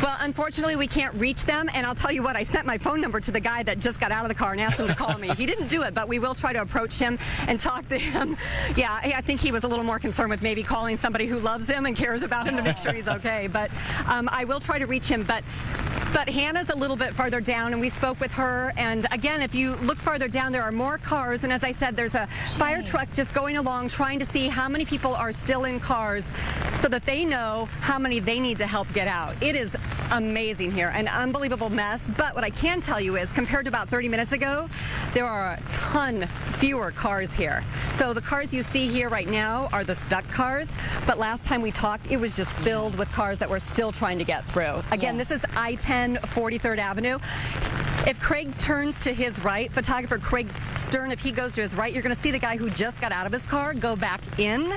Well, unfortunately, we can't reach them, and I'll tell you what, I sent my phone number to the guy that just got out of the car and asked him to call me. He didn't do it, but we will try to approach him and talk to him. Yeah, I think he was a little more concerned with maybe calling somebody who loves him and cares about him to make sure he's okay, but I will try to reach him. But Hannah's a little bit farther down, and we spoke with her. And again, if you look farther down, there are more cars. And as I said, there's a fire truck just going along trying to see how many people are still in cars so that they know how many they need to help get out. It is amazing here, an unbelievable mess. But what I can tell you is, compared to about 30 minutes ago, there are a ton fewer cars here. So the cars you see here right now are the stuck cars. But last time we talked, it was just filled with cars that were still trying to get through. Again, this is I-10 43rd Avenue. If Craig turns to his right, photographer Craig Stern, if he goes to his right, you're going to see the guy who just got out of his car go back in.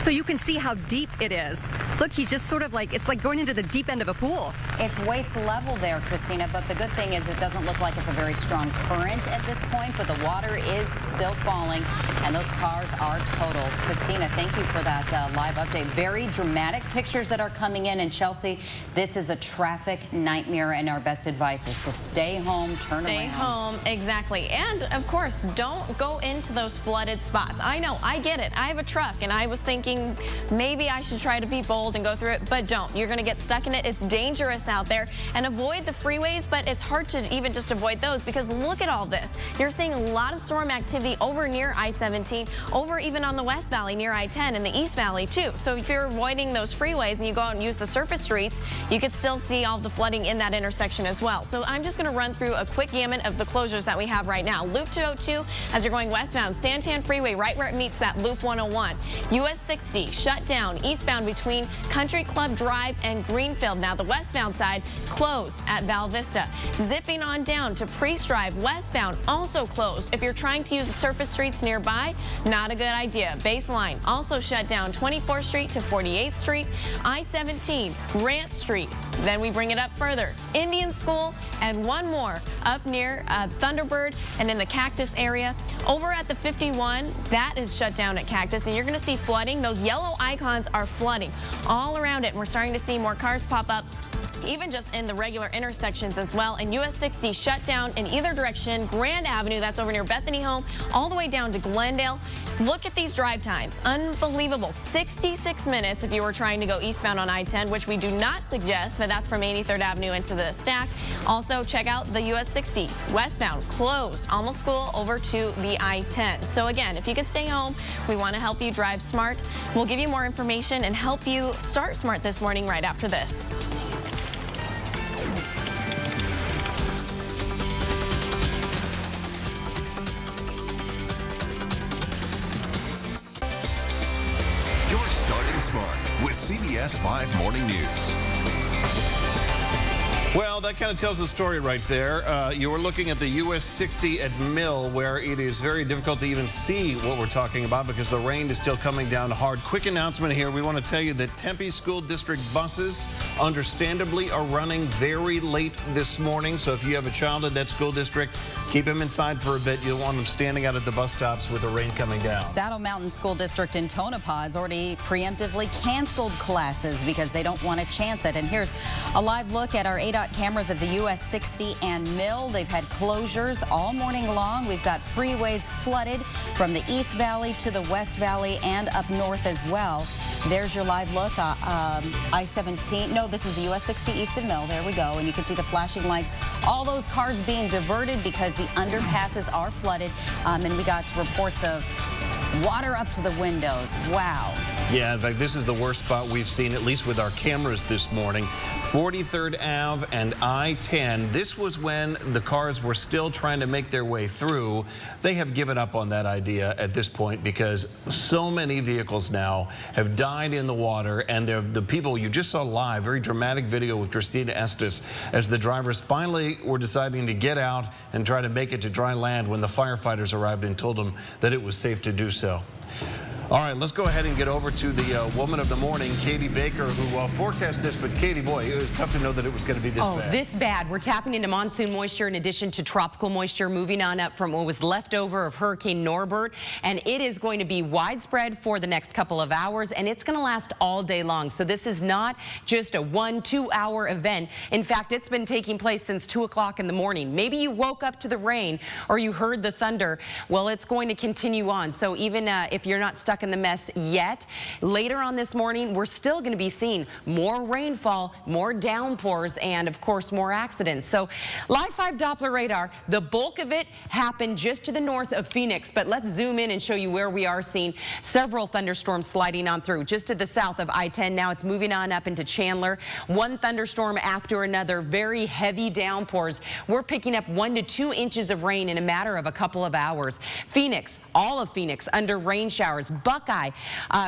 So you can see how deep it is. Look, he's just sort of like, it's like going into the deep end of a pool. It's waist level there, Christina, but the good thing is it doesn't look like it's a very strong current at this point, but the water is still falling, and those cars are totaled. Christina, thank you for that live update. Very dramatic pictures that are coming in. And Chelsea, this is a traffic nightmare, and our best advice is to stay home, turn around. Stay home, exactly. And, of course, don't go into those flooded spots. I know, I get it. I have a truck, and I was thinking maybe I should try to be bold and go through it, but don't. You're going to get stuck in it. It's dangerous out there. And avoid the freeways, but it's hard to even just avoid those because look at all this. You're seeing a lot of storm activity over near I-17, over even on the West Valley near I-10 and the East Valley, too. So if you're avoiding those freeways and you go out and use the surface streets, you could still see all the flooding in that intersection as well. So I'm just going to run through a quick gamut of the closures that we have right now. Loop 202, as you're going westbound, Santan Freeway, right where it meets that Loop 101. US 6 60 shut down eastbound between Country Club Drive and Greenfield. Now the westbound side closed at Val Vista. Zipping on down to Priest Drive westbound, also closed. If you're trying to use the surface streets nearby, not a good idea. Baseline also shut down 24th Street to 48th Street, I-17, Ranch Street. Then we bring it up further. Indian School and one more up near Thunderbird and in the Cactus area. Over at the 51, that is shut down at Cactus, and you're going to see flooding. Those yellow icons are flooding all around it, and we're starting to see more cars pop up, even just in the regular intersections as well. And US 60 shut down in either direction. Grand Avenue, that's over near Bethany Home, all the way down to Glendale. Look at these drive times. Unbelievable. 66 minutes if you were trying to go eastbound on I-10, which we do not suggest, but that's from 83rd Avenue into the stack. Also, check out the US 60 westbound, closed, almost school, over to the I-10. So again, if you could stay home, we want to help you drive smart. We'll give you more information and help you start smart this morning right after this. Starting smart with CBS 5 Morning News. Well, that kind of tells the story right there. You were looking at the US 60 at Mill, where it is very difficult to even see what we're talking about because the rain is still coming down hard. Quick announcement here. We want to tell you that Tempe School District buses, understandably, are running very late this morning. So if you have a child in that school district, keep him inside for a bit. You don't want them standing out at the bus stops with the rain coming down. Saddle Mountain School District in Tonopah has already preemptively canceled classes because they don't want to chance it. And here's a live look at our ADOT cameras of the US 60 and Mill. They've had closures all morning long. We've got freeways flooded from the East Valley to the West Valley and up north as well. There's your live look. I-17. No, this is the US 60 east of Mill. There we go. And you can see the flashing lights. All those cars being diverted because the underpasses are flooded. And we got reports of water up to the windows. Wow. Yeah, in fact, this is the worst spot we've seen, at least with our cameras this morning. 43rd Ave and I-10. This was when the cars were still trying to make their way through. They have given up on that idea at this point because so many vehicles now have died in the water, and the people you just saw live, very dramatic video with Christina Estes, as the drivers finally were deciding to get out and try to make it to dry land when the firefighters arrived and told them that it was safe to do so. All right, let's go ahead and get over to the woman of the morning, Katie Baker, who forecast this. But Katie, boy, it was tough to know that it was going to be this bad. This bad. We're tapping into monsoon moisture in addition to tropical moisture, moving on up from what was left over of Hurricane Norbert. And it is going to be widespread for the next couple of hours, and it's going to last all day long. So this is not just a 1-2 hour event. In fact, it's been taking place since 2 o'clock in the morning. Maybe you woke up to the rain or you heard the thunder. Well, it's going to continue on. So even if you're not stuck in the mess yet, later on this morning, we're still going to be seeing more rainfall, more downpours, and of course more accidents. So Live 5 Doppler radar, the bulk of it happened just to the north of Phoenix, but let's zoom in and show you where we are seeing several thunderstorms sliding on through. Just to the south of I-10, now it's moving on up into Chandler. One thunderstorm after another, very heavy downpours. We're picking up 1 to 2 inches of rain in a matter of a couple of hours. Phoenix, all of Phoenix under rain showers. Buckeye,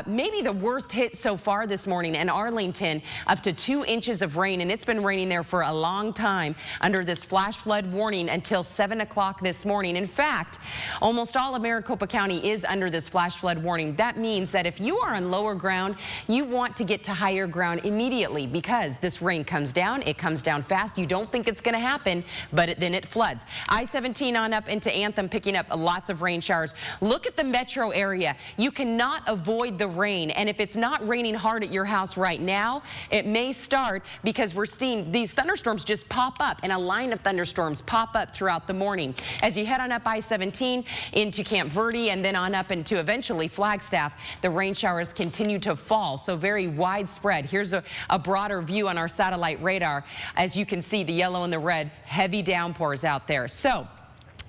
maybe the worst hit so far this morning, and Arlington up to 2 inches of rain, and it's been raining there for a long time under this flash flood warning until 7 o'clock this morning. In fact, almost all of Maricopa County is under this flash flood warning. That means that if you are on lower ground, you want to get to higher ground immediately because this rain comes down. It comes down fast. You don't think it's going to happen, but then it floods. I-17 on up into Anthem, picking up lots of rain showers. Look at the metro area. You cannot avoid the rain, and if it's not raining hard at your house right now, it may start because we're seeing these thunderstorms just pop up, and a line of thunderstorms pop up throughout the morning. As you head on up I-17 into Camp Verde and then on up into eventually Flagstaff, the rain showers continue to fall, so very widespread. Here's a broader view on our satellite radar. As you can see, the yellow and the red, heavy downpours out there. So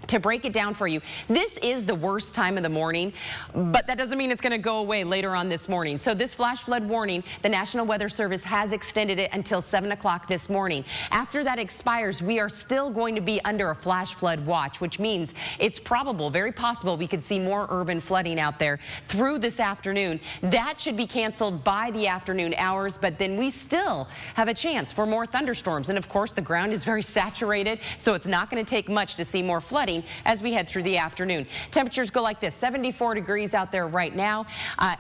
To break it down for you, this is the worst time of the morning, but that doesn't mean it's going to go away later on this morning. So this flash flood warning, the National Weather Service has extended it until 7 o'clock this morning. After that expires, we are still going to be under a flash flood watch, which means it's probable, very possible, we could see more urban flooding out there through this afternoon. That should be canceled by the afternoon hours, but then we still have a chance for more thunderstorms. And of course, the ground is very saturated, so it's not going to take much to see more flooding as we head through the afternoon. Temperatures go like this: 74 degrees out there right now,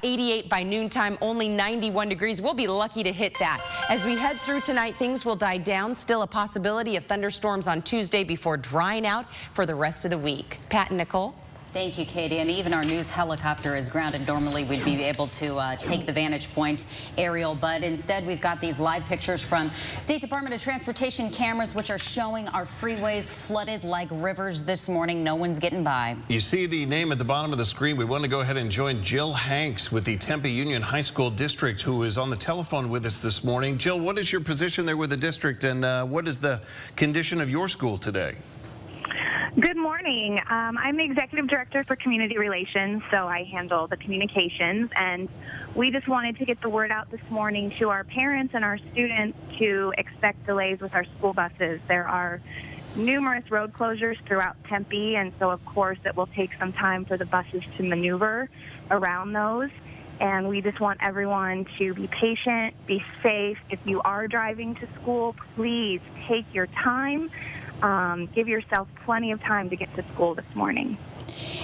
88 by noontime, only 91 degrees. We'll be lucky to hit that. As we head through tonight, things will die down. Still a possibility of thunderstorms on Tuesday before drying out for the rest of the week. Pat and Nicole. Thank you, Katie. And even our news helicopter is grounded. Normally, we'd be able to take the vantage point aerial, but instead, we've got these live pictures from State Department of Transportation cameras, which are showing our freeways flooded like rivers this morning. No one's getting by. You see the name at the bottom of the screen. We want to go ahead and join Jill Hanks with the Tempe Union High School District, who is on the telephone with us this morning. Jill, what is your position there with the district, and what is the condition of your school today? Good morning. I'm the Executive Director for Community Relations, so I handle the communications, and we just wanted to get the word out this morning to our parents and our students to expect delays with our school buses. There are numerous road closures throughout Tempe, and so of course it will take some time for the buses to maneuver around those. And we just want everyone to be patient, be safe. If you are driving to school, please take your time. Give yourself plenty of time to get to school this morning.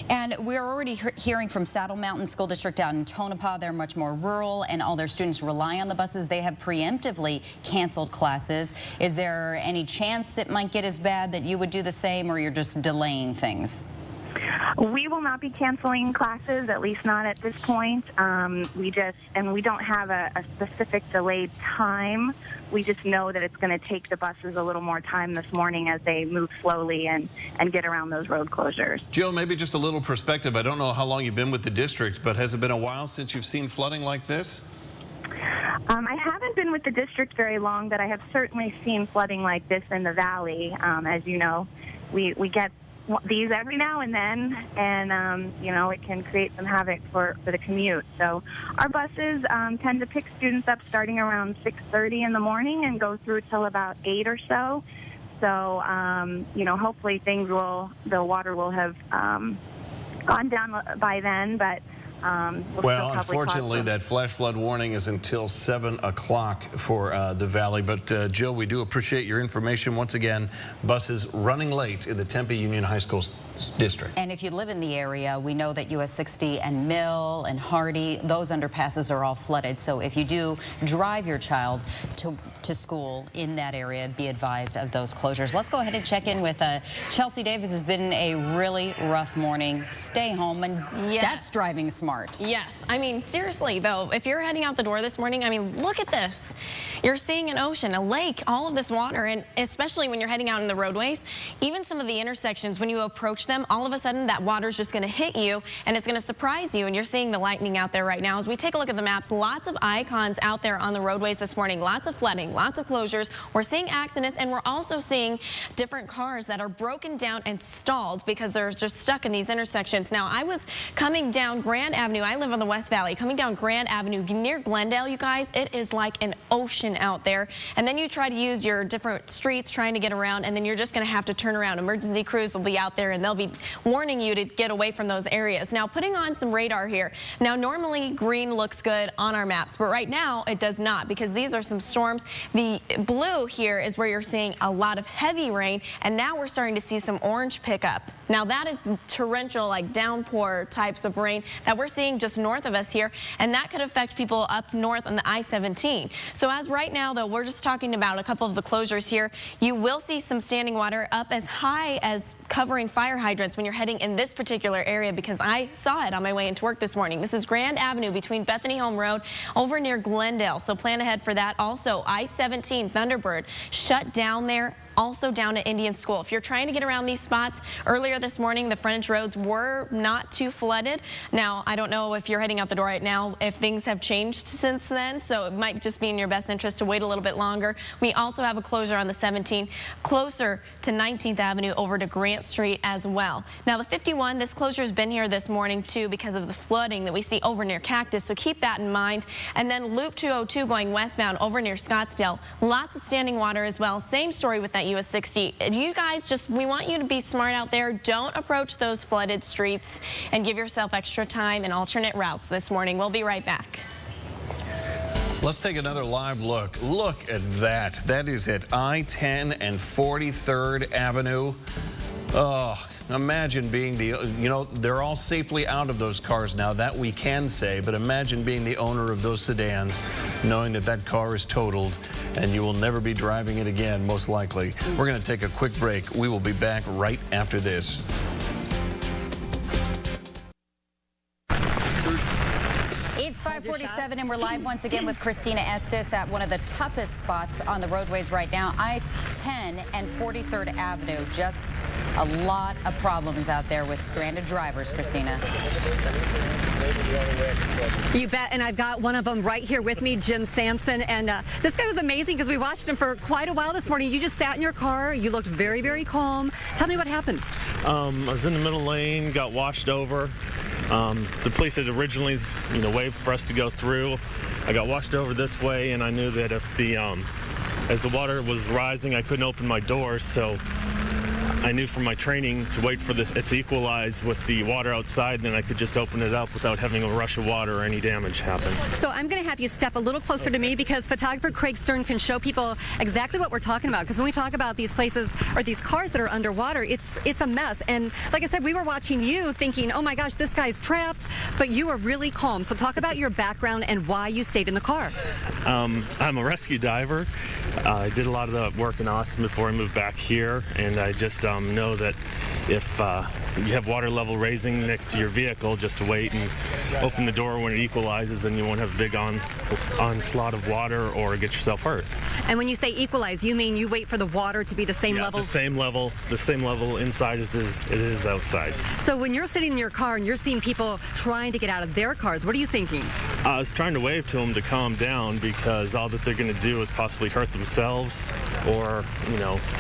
And we're already hearing from Saddle Mountain School District out in Tonopah. They're much more rural, and all their students rely on the buses. They have preemptively canceled classes. Is there any chance it might get as bad that you would do the same, or you're just delaying things? We will not be canceling classes, at least not at this point. We don't have a specific delayed time. We just know that it's going to take the buses a little more time this morning as they move slowly and get around those road closures. Jill, maybe just a little perspective. I don't know how long you've been with the district, but has it been a while since you've seen flooding like this? I haven't been with the district very long, but I have certainly seen flooding like this in the valley. As you know, we get these every now and then, and you know, it can create some havoc for the commute. So our buses tend to pick students up starting around 6:30 in the morning and go through till about 8 or so. So you know, hopefully the water will have gone down by then, but well, unfortunately, that flash flood warning is until 7 o'clock for the valley. But Jill, we do appreciate your information. Once again, buses running late in the Tempe Union High School District. And if you live in the area, we know that US 60 and Mill and Hardy, those underpasses are all flooded. So if you do drive your child to school in that area, be advised of those closures. Let's go ahead and check in with Chelsea Davis. It's been a really rough morning. Stay home, and that's driving smart. Yes. I mean, seriously, though, if you're heading out the door this morning, I mean, look at this. You're seeing an ocean, a lake, all of this water, and especially when you're heading out in the roadways, even some of the intersections, when you approach them, all of a sudden that water's just going to hit you, and it's going to surprise you, and you're seeing the lightning out there right now. As we take a look at the maps, lots of icons out there on the roadways this morning, lots of flooding, lots of closures. We're seeing accidents, and we're also seeing different cars that are broken down and stalled because they're just stuck in these intersections. Now, I was coming down Grand Avenue. I live on the West Valley. Coming down Grand Avenue near Glendale, you guys, it is like an ocean out there. And then you try to use your different streets trying to get around, and then you're just going to have to turn around. Emergency crews will be out there, and they'll be warning you to get away from those areas. Now, putting on some radar here. Now, normally green looks good on our maps, but right now it does not, because these are some storms. The blue here is where you're seeing a lot of heavy rain, and now we're starting to see some orange pickup. Now, that is torrential, like downpour types of rain that we're seeing just north of us here, and that could affect people up north on the I-17. So as right now, though, we're just talking about a couple of the closures here. You will see some standing water up as high as covering fire hydrants when you're heading in this particular area, because I saw it on my way into work this morning. This is Grand Avenue between Bethany Home Road over near Glendale, so plan ahead for that. Also, I-17 Thunderbird shut down there also down at Indian School. If you're trying to get around these spots, earlier this morning, the frontage roads were not too flooded. Now, I don't know if you're heading out the door right now, if things have changed since then, so it might just be in your best interest to wait a little bit longer. We also have a closure on the 17th, closer to 19th Avenue over to Grant Street as well. Now, the 51, this closure has been here this morning, too, because of the flooding that we see over near Cactus, so keep that in mind. And then Loop 202 going westbound over near Scottsdale. Lots of standing water as well. Same story with that US 60. You guys we want you to be smart out there. Don't approach those flooded streets and give yourself extra time and alternate routes this morning. We'll be right back. Let's take another live look. Look at that. That is at I-10 and 43rd Avenue. Oh, imagine being they're all safely out of those cars now, that we can say, but imagine being the owner of those sedans, knowing that that car is totaled and you will never be driving it again, most likely. We're going to take a quick break. We will be back right after this. It's 5:47 and we're live once again with Christina Estes at one of the toughest spots on the roadways right now, I-10 and 43rd Avenue. Just a lot of problems out there with stranded drivers, Christina. You bet, and I've got one of them right here with me, Jim Sampson, and this guy was amazing because we watched him for quite a while this morning. You just sat in your car, you looked very, very calm. Tell me what happened. I was in the middle lane, got washed over. The police had originally, waved for us to go through. I got washed over this way, and I knew that if as the water was rising, I couldn't open my door, so I knew from my training to wait for it to equalize with the water outside, then I could just open it up without having a rush of water or any damage happen. So I'm going to have you step a little closer to me because photographer Craig Stern can show people exactly what we're talking about. Because when we talk about these places or these cars that are underwater, it's a mess. And like I said, we were watching you thinking, oh my gosh, this guy's trapped, but you were really calm. So talk about your background and why you stayed in the car. I'm a rescue diver. I did a lot of the work in Austin before I moved back here, and I just know that if you have water level raising next to your vehicle, just to wait and open the door when it equalizes, and you won't have a big onslaught of water or get yourself hurt. And when you say equalize, you mean you wait for the water to be the same level? The same level inside as it is outside. So when you're sitting in your car and you're seeing people trying to get out of their cars, what are you thinking? I was trying to wave to them to calm down because all that they're going to do is possibly hurt themselves, or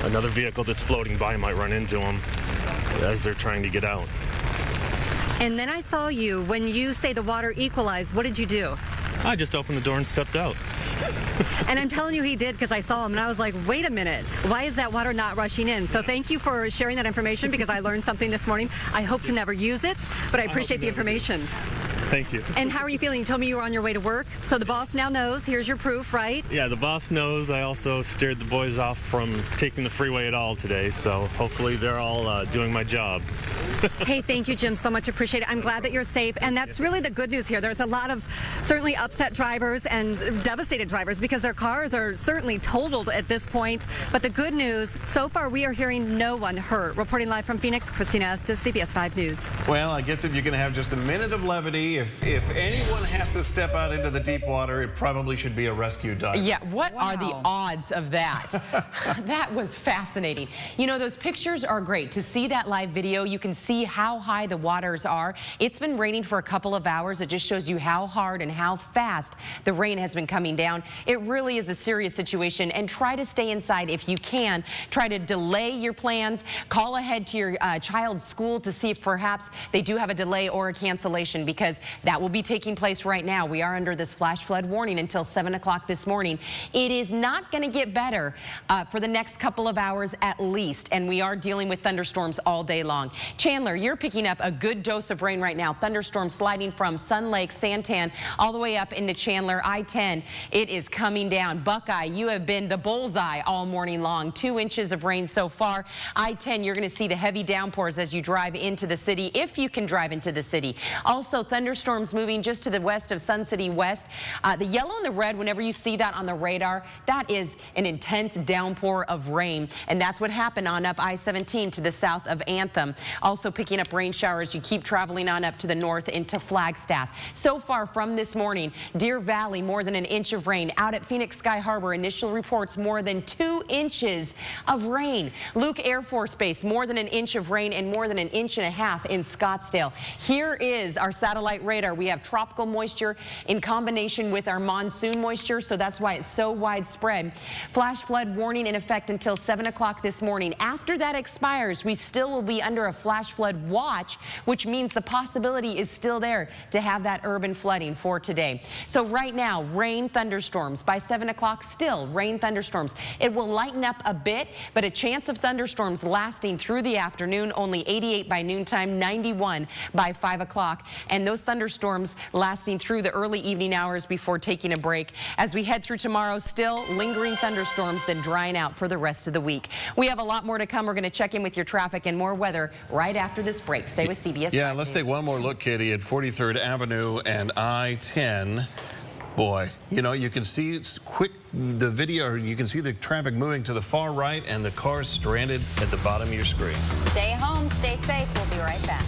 another vehicle that's floating by might run into them as they're trying to get out. And then I saw you, when you say the water equalized, what did you do? I just opened the door and stepped out. And I'm telling you he did, because I saw him and I was like, wait a minute, why is that water not rushing in? So thank you for sharing that information because I learned something this morning. I hope to never use it, but I appreciate the information. Thank you. And how are you feeling? You told me you were on your way to work, so the boss now knows. Here's your proof, right? Yeah, the boss knows. I also steered the boys off from taking the freeway at all today, so hopefully they're all doing my job. Hey, thank you, Jim, so much. Appreciate it. I'm glad that you're safe, and that's really the good news here. There's a lot of certainly upset drivers and devastated drivers because their cars are certainly totaled at this point, but the good news, so far we are hearing no one hurt. Reporting live from Phoenix, Christina Estes, CBS 5 News. Well, I guess if you're going to have just a minute of levity, if anyone has to step out into the deep water, it probably should be a rescue diver. Yeah, what are the odds of that? That was fascinating. Those pictures are great. To see that live video, you can see how high the waters are. It's been raining for a couple of hours. It just shows you how hard and how fast the rain has been coming down. It really is a serious situation, and try to stay inside if you can. Try to delay your plans. Call ahead to your child's school to see if perhaps they do have a delay or a cancellation, because that will be taking place right now. We are under this flash flood warning until 7 o'clock this morning. It is not going to get better for the next couple of hours at least, and we are dealing with thunderstorms all day long. Chandler, you're picking up a good dose of rain right now. Thunderstorms sliding from Sun Lake, Santan, all the way up into Chandler. I-10, it is coming down. Buckeye, you have been the bullseye all morning long. 2 inches of rain so far. I-10, you're going to see the heavy downpours as you drive into the city, if you can drive into the city. Also, thunderstorms thunderstorms moving just to the west of Sun City West. The yellow and the red, whenever you see that on the radar, that is an intense downpour of rain. And that's what happened on up I-17 to the south of Anthem. Also picking up rain showers. You keep traveling on up to the north into Flagstaff. So far from this morning, Deer Valley, more than an inch of rain. Out at Phoenix Sky Harbor, initial reports more than 2 inches of rain. Luke Air Force Base, more than an inch of rain and more than an inch and a half in Scottsdale. Here is our satellite radar. We have tropical moisture in combination with our monsoon moisture, so that's why it's so widespread. Flash flood warning in effect until 7 o'clock this morning. After that expires, we still will be under a flash flood watch, which means the possibility is still there to have that urban flooding for today. So right now, rain, thunderstorms. By 7 o'clock, still rain, thunderstorms. It will lighten up a bit, but a chance of thunderstorms lasting through the afternoon, only 88 by noontime, 91 by 5 o'clock. And those thunderstorms lasting through the early evening hours before taking a break. As we head through tomorrow, still lingering thunderstorms, then drying out for the rest of the week. We have a lot more to come. We're going to check in with your traffic and more weather right after this break. Stay with CBS. Yeah, let's take one more look, Katie, at 43rd Avenue and I-10. Boy, you know, you can see it's quick, the video, you can see the traffic moving to the far right and the cars stranded at the bottom of your screen. Stay home, stay safe. We'll be right back.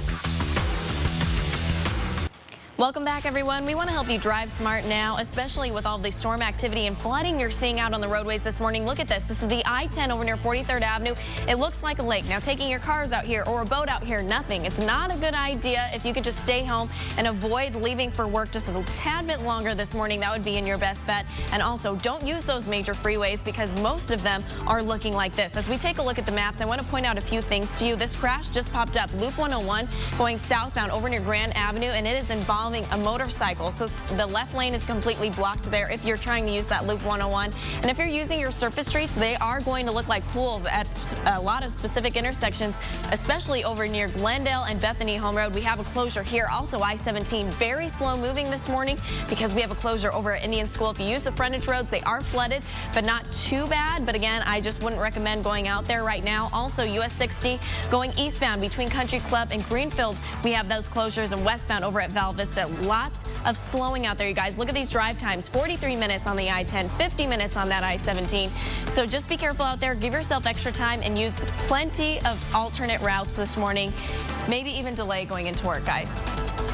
Welcome back, everyone. We want to help you drive smart now, especially with all the storm activity and flooding you're seeing out on the roadways this morning. Look at this. This is the I-10 over near 43rd Avenue. It looks like a lake. Now, taking your cars out here or a boat out here, nothing. It's not a good idea. If you could just stay home and avoid leaving for work just a tad bit longer this morning, that would be in your best bet. And also, don't use those major freeways because most of them are looking like this. As we take a look at the maps, I want to point out a few things to you. This crash just popped up. Loop 101 going southbound over near Grand Avenue, and it is involving a motorcycle. So the left lane is completely blocked there if you're trying to use that Loop 101. And if you're using your surface streets, they are going to look like pools at a lot of specific intersections, especially over near Glendale and Bethany Home Road. We have a closure here. Also, I-17 very slow moving this morning because we have a closure over at Indian School. If you use the frontage roads, they are flooded, but not too bad. But again, I just wouldn't recommend going out there right now. Also, US 60 going eastbound between Country Club and Greenfield. We have those closures, and westbound over at Val Vista. Lots of slowing out there, you guys. Look at these drive times. 43 minutes on the I-10, 50 minutes on that I-17. So just be careful out there. Give yourself extra time and use plenty of alternate routes this morning. Maybe even delay going into work, guys.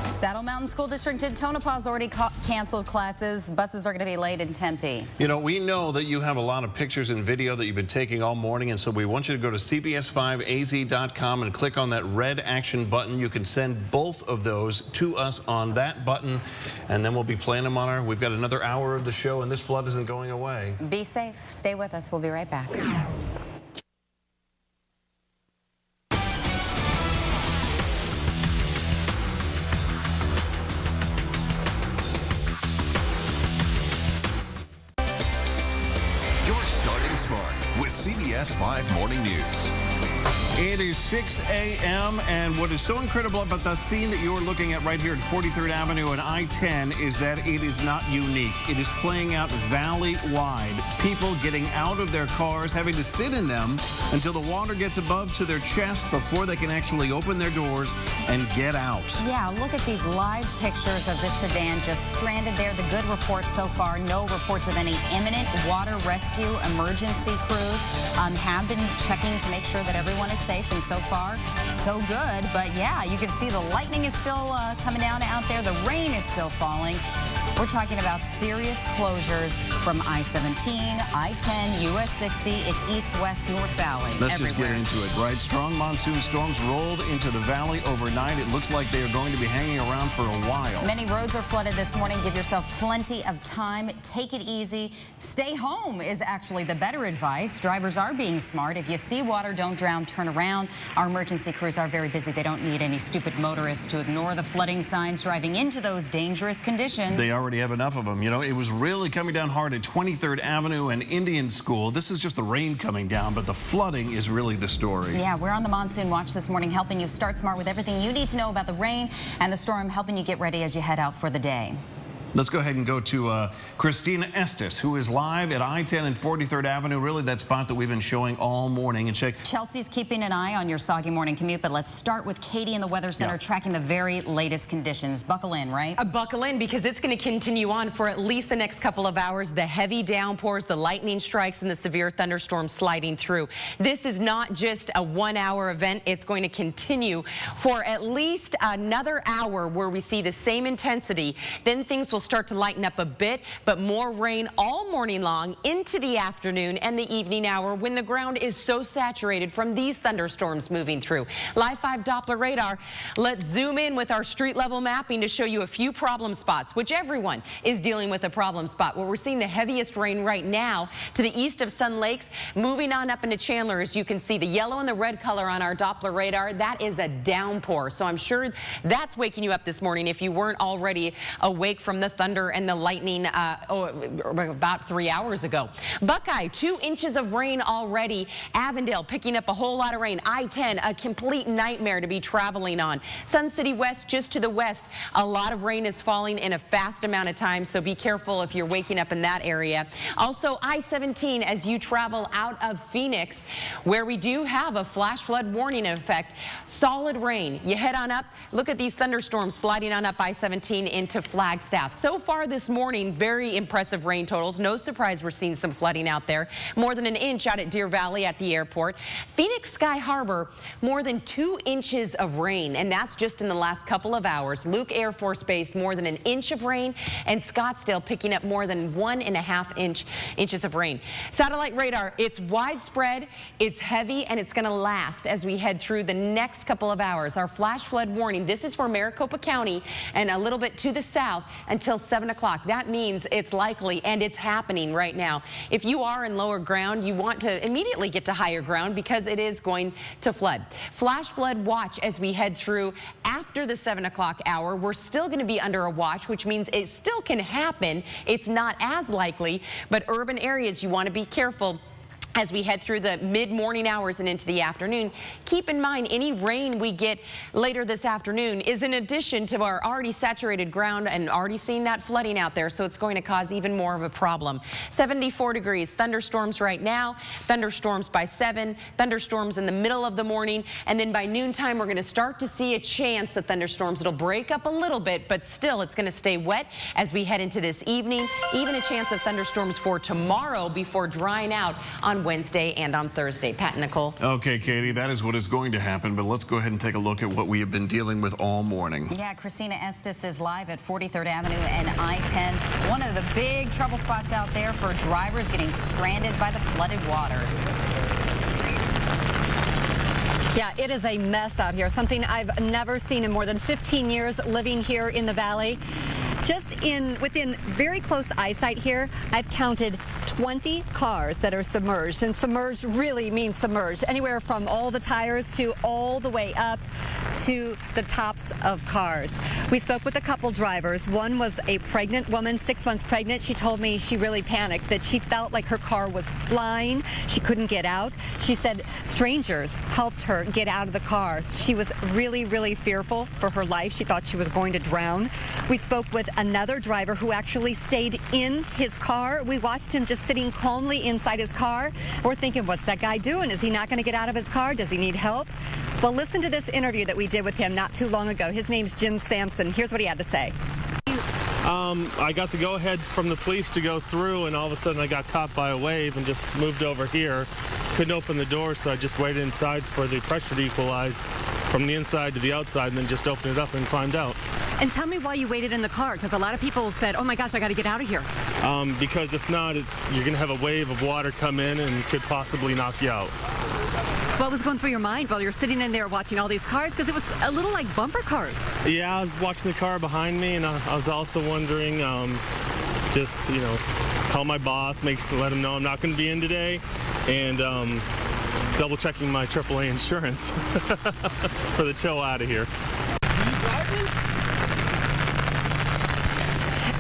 Saddle Mountain School District in Tonopah has already canceled classes. Buses are going to be late in Tempe. You know, we know that you have a lot of pictures and video that you've been taking all morning, and so we want you to go to cbs5az.com and click on that red action button. You can send both of those to us on that button, and then we'll be playing them on our... We've got another hour of the show, and this flood isn't going away. Be safe. Stay with us. We'll be right back. Smart with CBS 5 Morning News. It is 6 a.m. and what is so incredible about the scene that you're looking at right here at 43rd Avenue and I-10 is that it is not unique. It is playing out valley-wide. People getting out of their cars, having to sit in them until the water gets above to their chest before they can actually open their doors and get out. Yeah, look at these live pictures of this sedan just stranded there. The good report so far, no reports of any imminent water rescue emergency crews have been checking to make sure that everyone is safe, and so far, so good. But yeah, you can see the lightning is still coming down out there. The rain is still falling. We're talking about serious closures from I-17, I-10, US 60. It's east, west, north valley. Let's just get into it, right? Strong monsoon storms rolled into the valley overnight. It looks like they are going to be hanging around for a while. Many roads are flooded this morning. Give yourself plenty of time. Take it easy. Stay home is actually the better advice. Drivers are being smart. If you see water, don't drown, turn around. Our emergency crews are very busy. They don't need any stupid motorists to ignore the flooding signs driving into those dangerous conditions. They already have enough of them. You know, it was really coming down hard at 23rd Avenue and Indian School. This is just the rain coming down, but the flooding is really the story. Yeah, we're on the monsoon watch this morning, helping you start smart with everything you need to know about the rain and the storm, helping you get ready as you head out for the day. Let's go ahead and go to Christina Estes, who is live at I-10 and 43rd Avenue, really that spot that we've been showing all morning. And check. Chelsea's keeping an eye on your soggy morning commute, but let's start with Katie in the Weather Center tracking the very latest conditions. Buckle in, right? Buckle in, because it's going to continue on for at least the next couple of hours. The heavy downpours, the lightning strikes, and the severe thunderstorms sliding through. This is not just a 1-hour event. It's going to continue for at least another hour where we see the same intensity. Then things will start to lighten up a bit, but more rain all morning long into the afternoon and the evening hour when the ground is so saturated from these thunderstorms moving through. Live 5 Doppler radar. Let's zoom in with our street level mapping to show you a few problem spots, which everyone is dealing with a problem spot. Where we're seeing the heaviest rain right now to the east of Sun Lakes, moving on up into Chandler. As you can see, the yellow and the red color on our Doppler radar, that is a downpour. So I'm sure that's waking you up this morning if you weren't already awake from the thunder and the lightning about 3 hours ago. Buckeye, 2 inches of rain already. Avondale picking up a whole lot of rain. I-10, a complete nightmare to be traveling on. Sun City West, just to the west, a lot of rain is falling in a fast amount of time, so be careful if you're waking up in that area. Also, I-17 as you travel out of Phoenix, where we do have a flash flood warning in effect. Solid rain. You head on up. Look at these thunderstorms sliding on up I-17 into Flagstaff. So far this morning, very impressive rain totals. No surprise we're seeing some flooding out there. More than an inch out at Deer Valley at the airport. Phoenix Sky Harbor, more than 2 inches of rain, and that's just in the last couple of hours. Luke Air Force Base, more than an inch of rain, and Scottsdale picking up more than 1.5 inches of rain. Satellite radar, it's widespread, it's heavy, and it's going to last as we head through the next couple of hours. Our flash flood warning, this is for Maricopa County and a little bit to the south until 7 o'clock. That means it's likely, and it's happening right now. If you are in lower ground, you want to immediately get to higher ground because it is going to flood. Flash flood watch as we head through after the 7 o'clock hour. We're still going to be under a watch, which means it still can happen. It's not as likely, but urban areas, you want to be careful. As we head through the mid-morning hours and into the afternoon, keep in mind any rain we get later this afternoon is in addition to our already saturated ground and already seeing that flooding out there, so it's going to cause even more of a problem. 74 degrees, thunderstorms right now, thunderstorms by 7, thunderstorms in the middle of the morning, and then by noontime we're going to start to see a chance of thunderstorms. It'll break up a little bit, but still it's going to stay wet as we head into this evening. Even a chance of thunderstorms for tomorrow before drying out on Wednesday and on Thursday. Pat and Nicole. Okay, Katie, that is what is going to happen, but let's go ahead and take a look at what we have been dealing with all morning. Yeah, Christina Estes is live at 43rd Avenue and I-10. One of the big trouble spots out there for drivers getting stranded by the flooded waters. Yeah, it is a mess out here, something I've never seen in more than 15 years living here in the valley. Just within very close eyesight here, I've counted 20 cars that are submerged, and submerged really means submerged, anywhere from all the tires to all the way up to the tops of cars. We spoke with a couple drivers. One was a pregnant woman, 6 months pregnant. She told me she really panicked, that she felt like her car was flying. She couldn't get out. She said strangers helped her get out of the car. She was really, really fearful for her life. She thought she was going to drown. We spoke with another driver who actually stayed in his car. We watched him just sitting calmly inside his car. We're thinking, what's that guy doing? Is he not going to get out of his car? Does he need help? Well, listen to this interview that we did with him not too long ago. His name's Jim Sampson. Here's what he had to say. I got the go-ahead from the police to go through, and all of a sudden I got caught by a wave and just moved over here. Couldn't open the door, so I just waited inside for the pressure to equalize from the inside to the outside, and then just opened it up and climbed out. And tell me why you waited in the car, because a lot of people said, oh my gosh, I got to get out of here. Because if not, you're going to have a wave of water come in and could possibly knock you out. What was going through your mind while you're sitting in there watching all these cars? Because it was a little like bumper cars. Yeah, I was watching the car behind me, and I was also wondering, just, call my boss, let him know I'm not going to be in today, and double checking my AAA insurance for the tow out of here.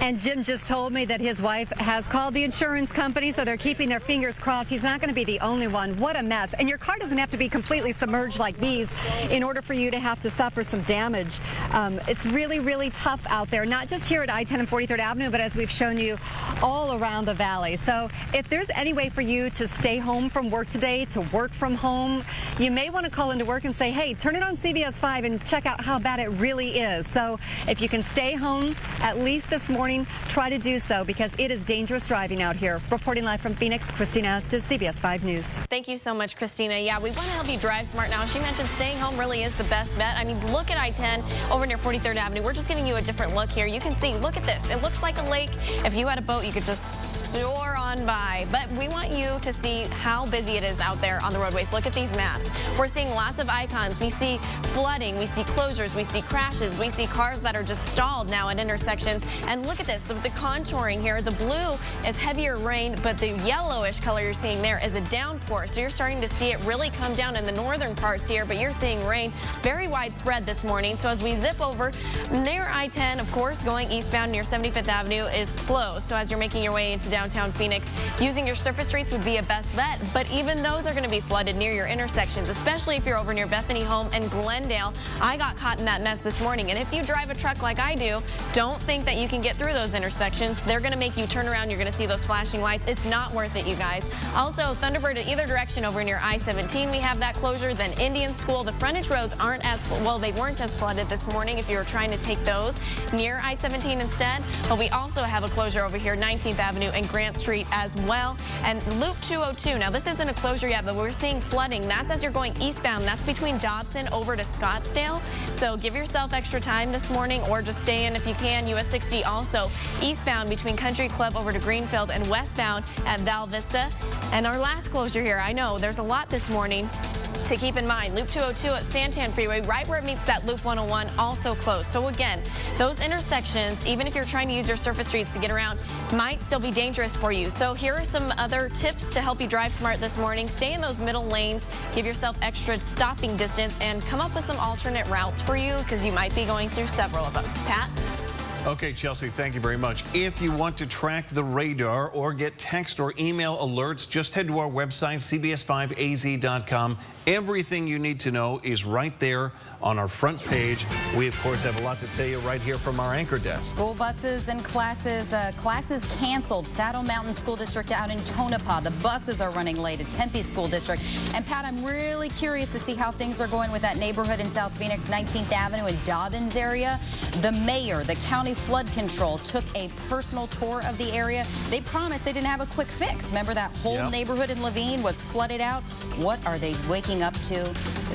And Jim just told me that his wife has called the insurance company, so they're keeping their fingers crossed. He's not going to be the only one. What a mess. And your car doesn't have to be completely submerged like these in order for you to have to suffer some damage. It's really, really tough out there, not just here at I-10 and 43rd Avenue, but as we've shown you all around the valley. So if there's any way for you to stay home from work today, to work from home, you may want to call into work and say, hey, turn it on CBS 5 and check out how bad it really is. So if you can stay home at least this morning, try to do so, because it is dangerous driving out here. Reporting live from Phoenix, Christina Estes, CBS 5 News. Thank you so much, Christina. Yeah, we want to help you drive smart now. She mentioned staying home really is the best bet. I mean, look at I-10 over near 43rd Avenue. We're just giving you a different look here. You can see, look at this. It looks like a lake. If you had a boat, you could just soar on by. But we want you to see how busy it is out there on the roadways. Look at these maps. We're seeing lots of icons. We see flooding, we see closures, we see crashes, we see cars that are just stalled now at intersections. And look at this, the contouring here. The blue is heavier rain, but the yellowish color you're seeing there is a downpour. So you're starting to see it really come down in the northern parts here, but you're seeing rain very widespread this morning. So as we zip over near I-10, of course, going eastbound near 75th Avenue is closed. So as you're making your way into downtown Phoenix, using your surface streets would be a best bet, but even those are going to be flooded near your intersections, especially if you're over near Bethany Home and Glendale. I got caught in that mess this morning, and if you drive a truck like I do, don't think that you can get through those intersections. They're going to make you turn around. You're going to see those flashing lights. It's not worth it, you guys. Also, Thunderbird at either direction over near I-17, we have that closure. Then Indian School, the frontage roads aren't as, well, they weren't as flooded this morning if you were trying to take those near I-17 instead, but we also have a closure over here, 19th Avenue and Grant Street as well. And Loop 202, now this isn't a closure yet, but we're seeing flooding. That's as you're going eastbound. That's between Dobson over to Scottsdale. So give yourself extra time this morning, or just stay in if you can. US 60 also eastbound between Country Club over to Greenfield, and westbound at Val Vista. And our last closure here, I know there's a lot this morning to keep in mind. Loop 202 at Santan Freeway, right where it meets that Loop 101, also closed. So again, those intersections, even if you're trying to use your surface streets to get around, might still be dangerous for you. So here are some other tips to help you drive smart this morning. Stay in those middle lanes, give yourself extra stopping distance, and come up with some alternate routes for you, because you might be going through several of them. Pat? Okay, Chelsea, thank you very much. If you want to track the radar or get text or email alerts, just head to our website, cbs5az.com. Everything you need to know is right there on our front page. We, of course, have a lot to tell you right here from our anchor desk. School buses and classes canceled. Saddle Mountain School District out in Tonopah. The buses are running late at Tempe School District. And Pat, I'm really curious to see how things are going with that neighborhood in South Phoenix, 19th Avenue and Dobbins area. The mayor, the county flood control, took a personal tour of the area. They promised they didn't have a quick fix. Remember that whole neighborhood in Levine was flooded out? What are they waking up to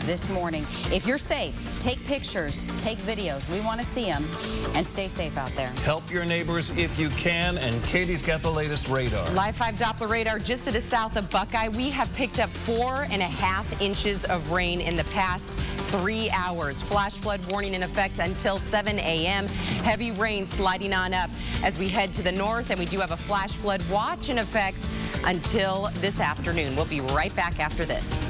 this morning? If you're safe, take pictures, take videos. We want to see them, and stay safe out there. Help your neighbors if you can, and Katie's got the latest radar. Live 5 Doppler radar just to the south of Buckeye. We have picked up 4.5 inches of rain in the past 3 hours. Flash flood warning in effect until 7 a.m. Heavy rain sliding on up as we head to the north, and we do have a flash flood watch in effect until this afternoon. We'll be right back after this.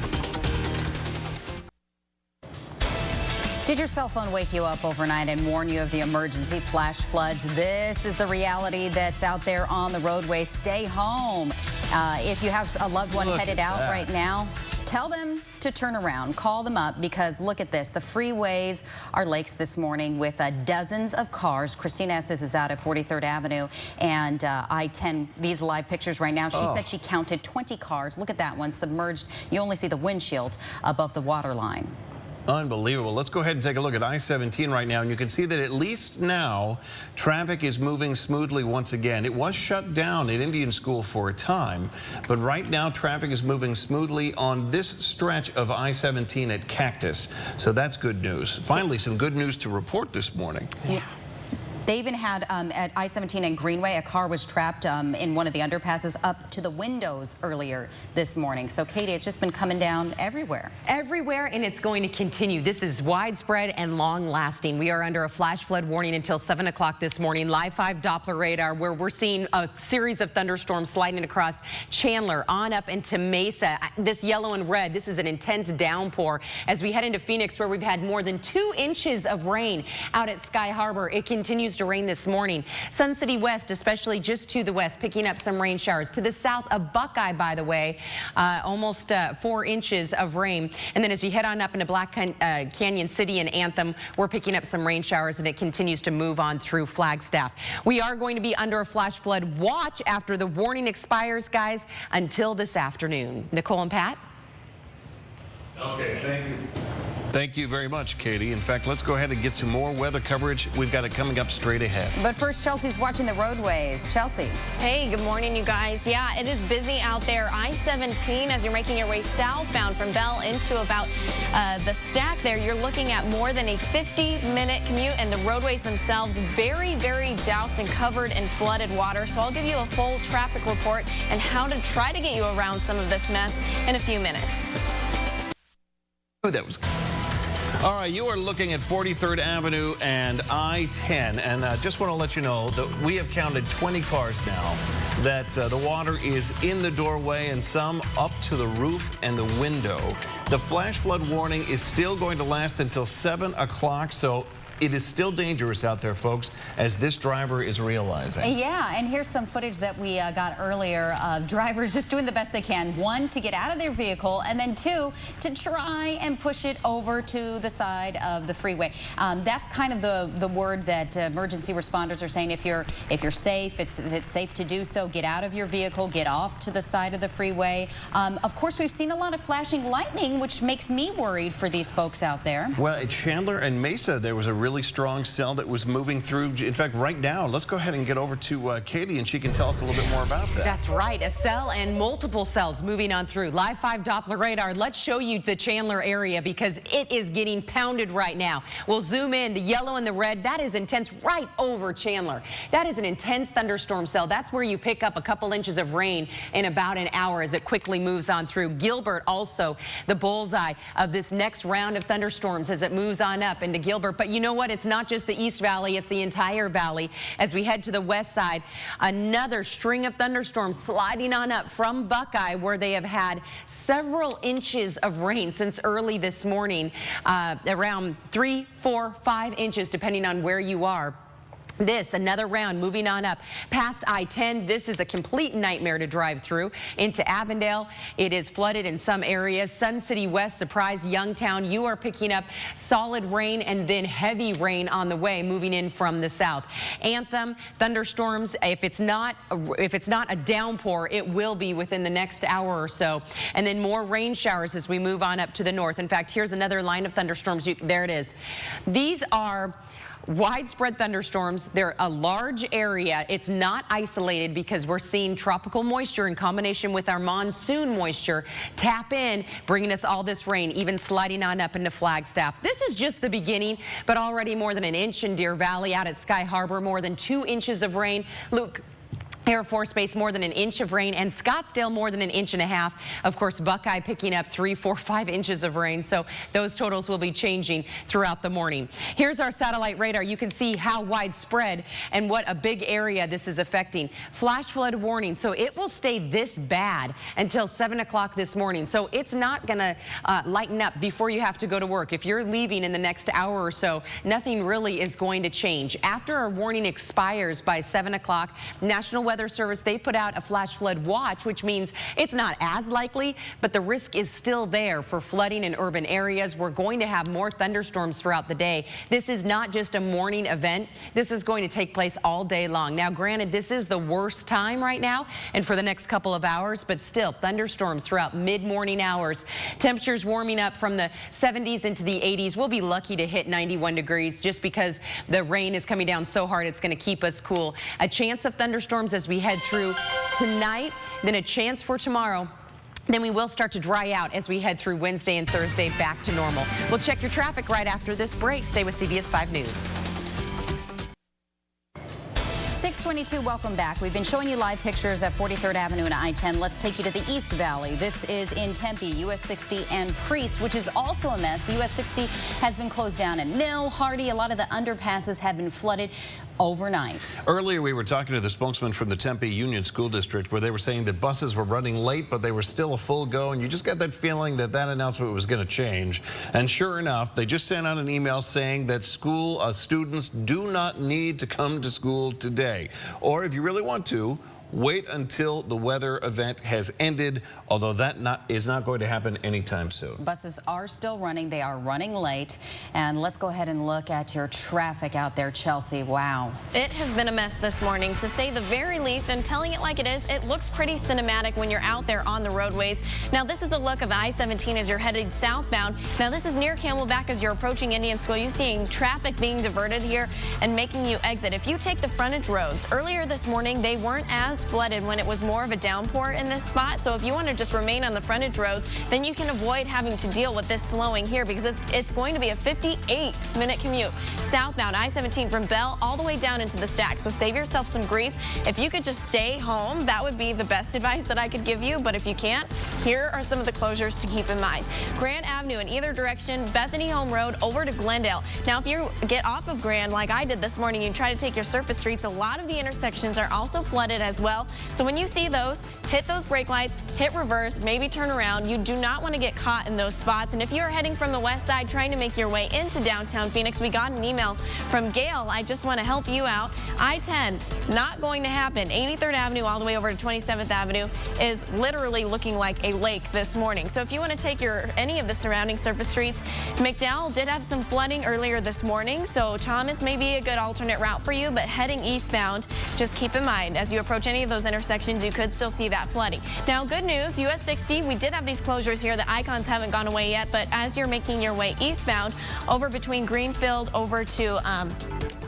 Did your cell phone wake you up overnight and warn you of the emergency flash floods? This is the reality that's out there on the roadway. Stay home. If you have a loved one headed out right now, tell them to turn around. Call them up, because look at this. The freeways are lakes this morning with dozens of cars. Christina Estes is out at 43rd Avenue and I-10. These live pictures right now. She said she counted 20 cars. Look at that one submerged. You only see the windshield above the water line. Unbelievable. Let's go ahead and take a look at I-17 right now, and you can see that at least now traffic is moving smoothly once again. It was shut down at Indian School for a time, but right now traffic is moving smoothly on this stretch of I-17 at Cactus. So that's good news. Finally, some good news to report this morning. Yeah. They even had at I-17 and Greenway, a car was trapped in one of the underpasses up to the windows earlier this morning. So, Katie, it's just been coming down everywhere. Everywhere, and it's going to continue. This is widespread and long-lasting. We are under a flash flood warning until 7 o'clock this morning. Live 5 Doppler radar, where we're seeing a series of thunderstorms sliding across Chandler on up into Mesa. This yellow and red, this is an intense downpour as we head into Phoenix, where we've had more than 2 inches of rain out at Sky Harbor. It continues to rain this morning. Sun City West, especially just to the west, picking up some rain showers. To the south of Buckeye, by the way, almost 4 inches of rain. And then as you head on up into Black Canyon City and Anthem, we're picking up some rain showers, and it continues to move on through Flagstaff. We are going to be under a flash flood watch after the warning expires, guys, until this afternoon. Nicole and Pat? Okay, thank you. Thank you very much, Katie. In fact, let's go ahead and get some more weather coverage. We've got it coming up straight ahead. But first, Chelsea's watching the roadways. Chelsea. Hey, good morning, you guys. Yeah, it is busy out there. I-17, as you're making your way southbound from Bell into about the stack there, you're looking at more than a 50-minute commute, and the roadways themselves very, very doused and covered in flooded water. So I'll give you a full traffic report and how to try to get you around some of this mess in a few minutes. Oh, that was... All right, you are looking at 43rd Avenue and I-10, and just want to let you know that we have counted 20 cars now that the water is in the doorway and some up to the roof and the window. The flash flood warning is still going to last until 7 o'clock, so it is still dangerous out there, folks, as this driver is realizing. Yeah, and here's some footage that we got earlier of drivers just doing the best they can. 1, to get out of their vehicle, and then 2, to try and push it over to the side of the freeway. That's kind of the word that emergency responders are saying. If you're safe, if it's safe to do so, get out of your vehicle, get off to the side of the freeway. Of course, we've seen a lot of flashing lightning, which makes me worried for these folks out there. Well, at Chandler and Mesa, there was a really strong cell that was moving through. In fact, right now, let's go ahead and get over to Katie, and she can tell us a little bit more about that. That's right. A cell and multiple cells moving on through. Live 5 Doppler radar. Let's show you the Chandler area because it is getting pounded right now. We'll zoom in. The yellow and the red, that is intense right over Chandler. That is an intense thunderstorm cell. That's where you pick up a couple inches of rain in about an hour as it quickly moves on through. Gilbert also the bullseye of this next round of thunderstorms as it moves on up into Gilbert. But you know what? It's not just the East Valley, it's the entire valley. As we head to the west side, another string of thunderstorms sliding on up from Buckeye, where they have had several inches of rain since early this morning, around 3, 4, 5 inches, depending on where you are. This, another round moving on up past I-10. This is a complete nightmare to drive through. Into Avondale, it is flooded in some areas. Sun City West, Surprise, Youngtown, you are picking up solid rain and then heavy rain on the way moving in from the south. Anthem, thunderstorms, if it's not a downpour, it will be within the next hour or so. And then more rain showers as we move on up to the north. In fact, here's another line of thunderstorms. There it is. These are widespread thunderstorms. They're a large area. It's not isolated because we're seeing tropical moisture in combination with our monsoon moisture tap in, bringing us all this rain, even sliding on up into Flagstaff. This is just the beginning, but already more than an inch in Deer Valley. Out at Sky Harbor, more than 2 inches of rain. Luke Air Force Base, more than an inch of rain, and Scottsdale, more than an inch and a half. Of course, Buckeye picking up 3, 4, 5 inches of rain. So those totals will be changing throughout the morning. Here's our satellite radar. You can see how widespread and what a big area this is affecting. Flash flood warning. So it will stay this bad until 7 o'clock this morning. So it's not going to lighten up before you have to go to work. If you're leaving in the next hour or so, nothing really is going to change. After our warning expires by 7 o'clock, National Weather Service, they put out a flash flood watch, which means it's not as likely, but the risk is still there for flooding in urban areas. We're going to have more thunderstorms throughout the day. This is not just a morning event. This is going to take place all day long. Now, granted, this is the worst time right now and for the next couple of hours, but still thunderstorms throughout mid-morning hours. Temperatures warming up from the 70s into the 80s. We'll be lucky to hit 91 degrees just because the rain is coming down so hard. It's going to keep us cool. A chance of thunderstorms as we head through tonight, then a chance for tomorrow. Then we will start to dry out as we head through Wednesday and Thursday back to normal. We'll check your traffic right after this break. Stay with CBS 5 News. 622, welcome back. We've been showing you live pictures at 43rd Avenue and I-10. Let's take you to the East Valley. This is in Tempe, US 60 and Priest, which is also a mess. The US 60 has been closed down at Mill, Hardy. A lot of the underpasses have been flooded overnight. Earlier, we were talking to the spokesman from the Tempe Union School District, where they were saying that buses were running late, but they were still a full go, and you just got that feeling that that announcement was going to change. And sure enough, they just sent out an email saying that school students do not need to come to school today. Or if you really want to, wait until the weather event has ended, although that is not going to happen anytime soon. Buses are still running. They are running late. And let's go ahead and look at your traffic out there, Chelsea. Wow. It has been a mess this morning, to say the very least, and telling it like it is, it looks pretty cinematic when you're out there on the roadways. Now, this is the look of I-17 as you're headed southbound. Now, this is near Camelback as you're approaching Indian School. You're seeing traffic being diverted here and making you exit. If you take the frontage roads, earlier this morning, they weren't as flooded when it was more of a downpour in this spot. So if you want to just remain on the frontage roads, then you can avoid having to deal with this slowing here, because it's going to be a 58-minute commute southbound I-17 from Bell all the way down into the stack. So save yourself some grief. If you could just stay home, that would be the best advice that I could give you. But if you can't, here are some of the closures to keep in mind. Grand Avenue in either direction, Bethany Home Road over to Glendale. Now, if you get off of Grand like I did this morning, you try to take your surface streets, a lot of the intersections are also flooded as well. So when you see those, hit those brake lights, hit reverse, maybe turn around. You do not want to get caught in those spots. And if you're heading from the west side trying to make your way into downtown Phoenix, we got an email from Gail. I just want to help you out. I-10, not going to happen. 83rd Avenue all the way over to 27th Avenue is literally looking like a lake this morning. So if you want to take any of the surrounding surface streets, McDowell did have some flooding earlier this morning, so Thomas may be a good alternate route for you, but heading eastbound, just keep in mind, as you approach any of those intersections, you could still see that flooding. Now, good news, US 60, we did have these closures here. The icons haven't gone away yet, but as you're making your way eastbound over between Greenfield over to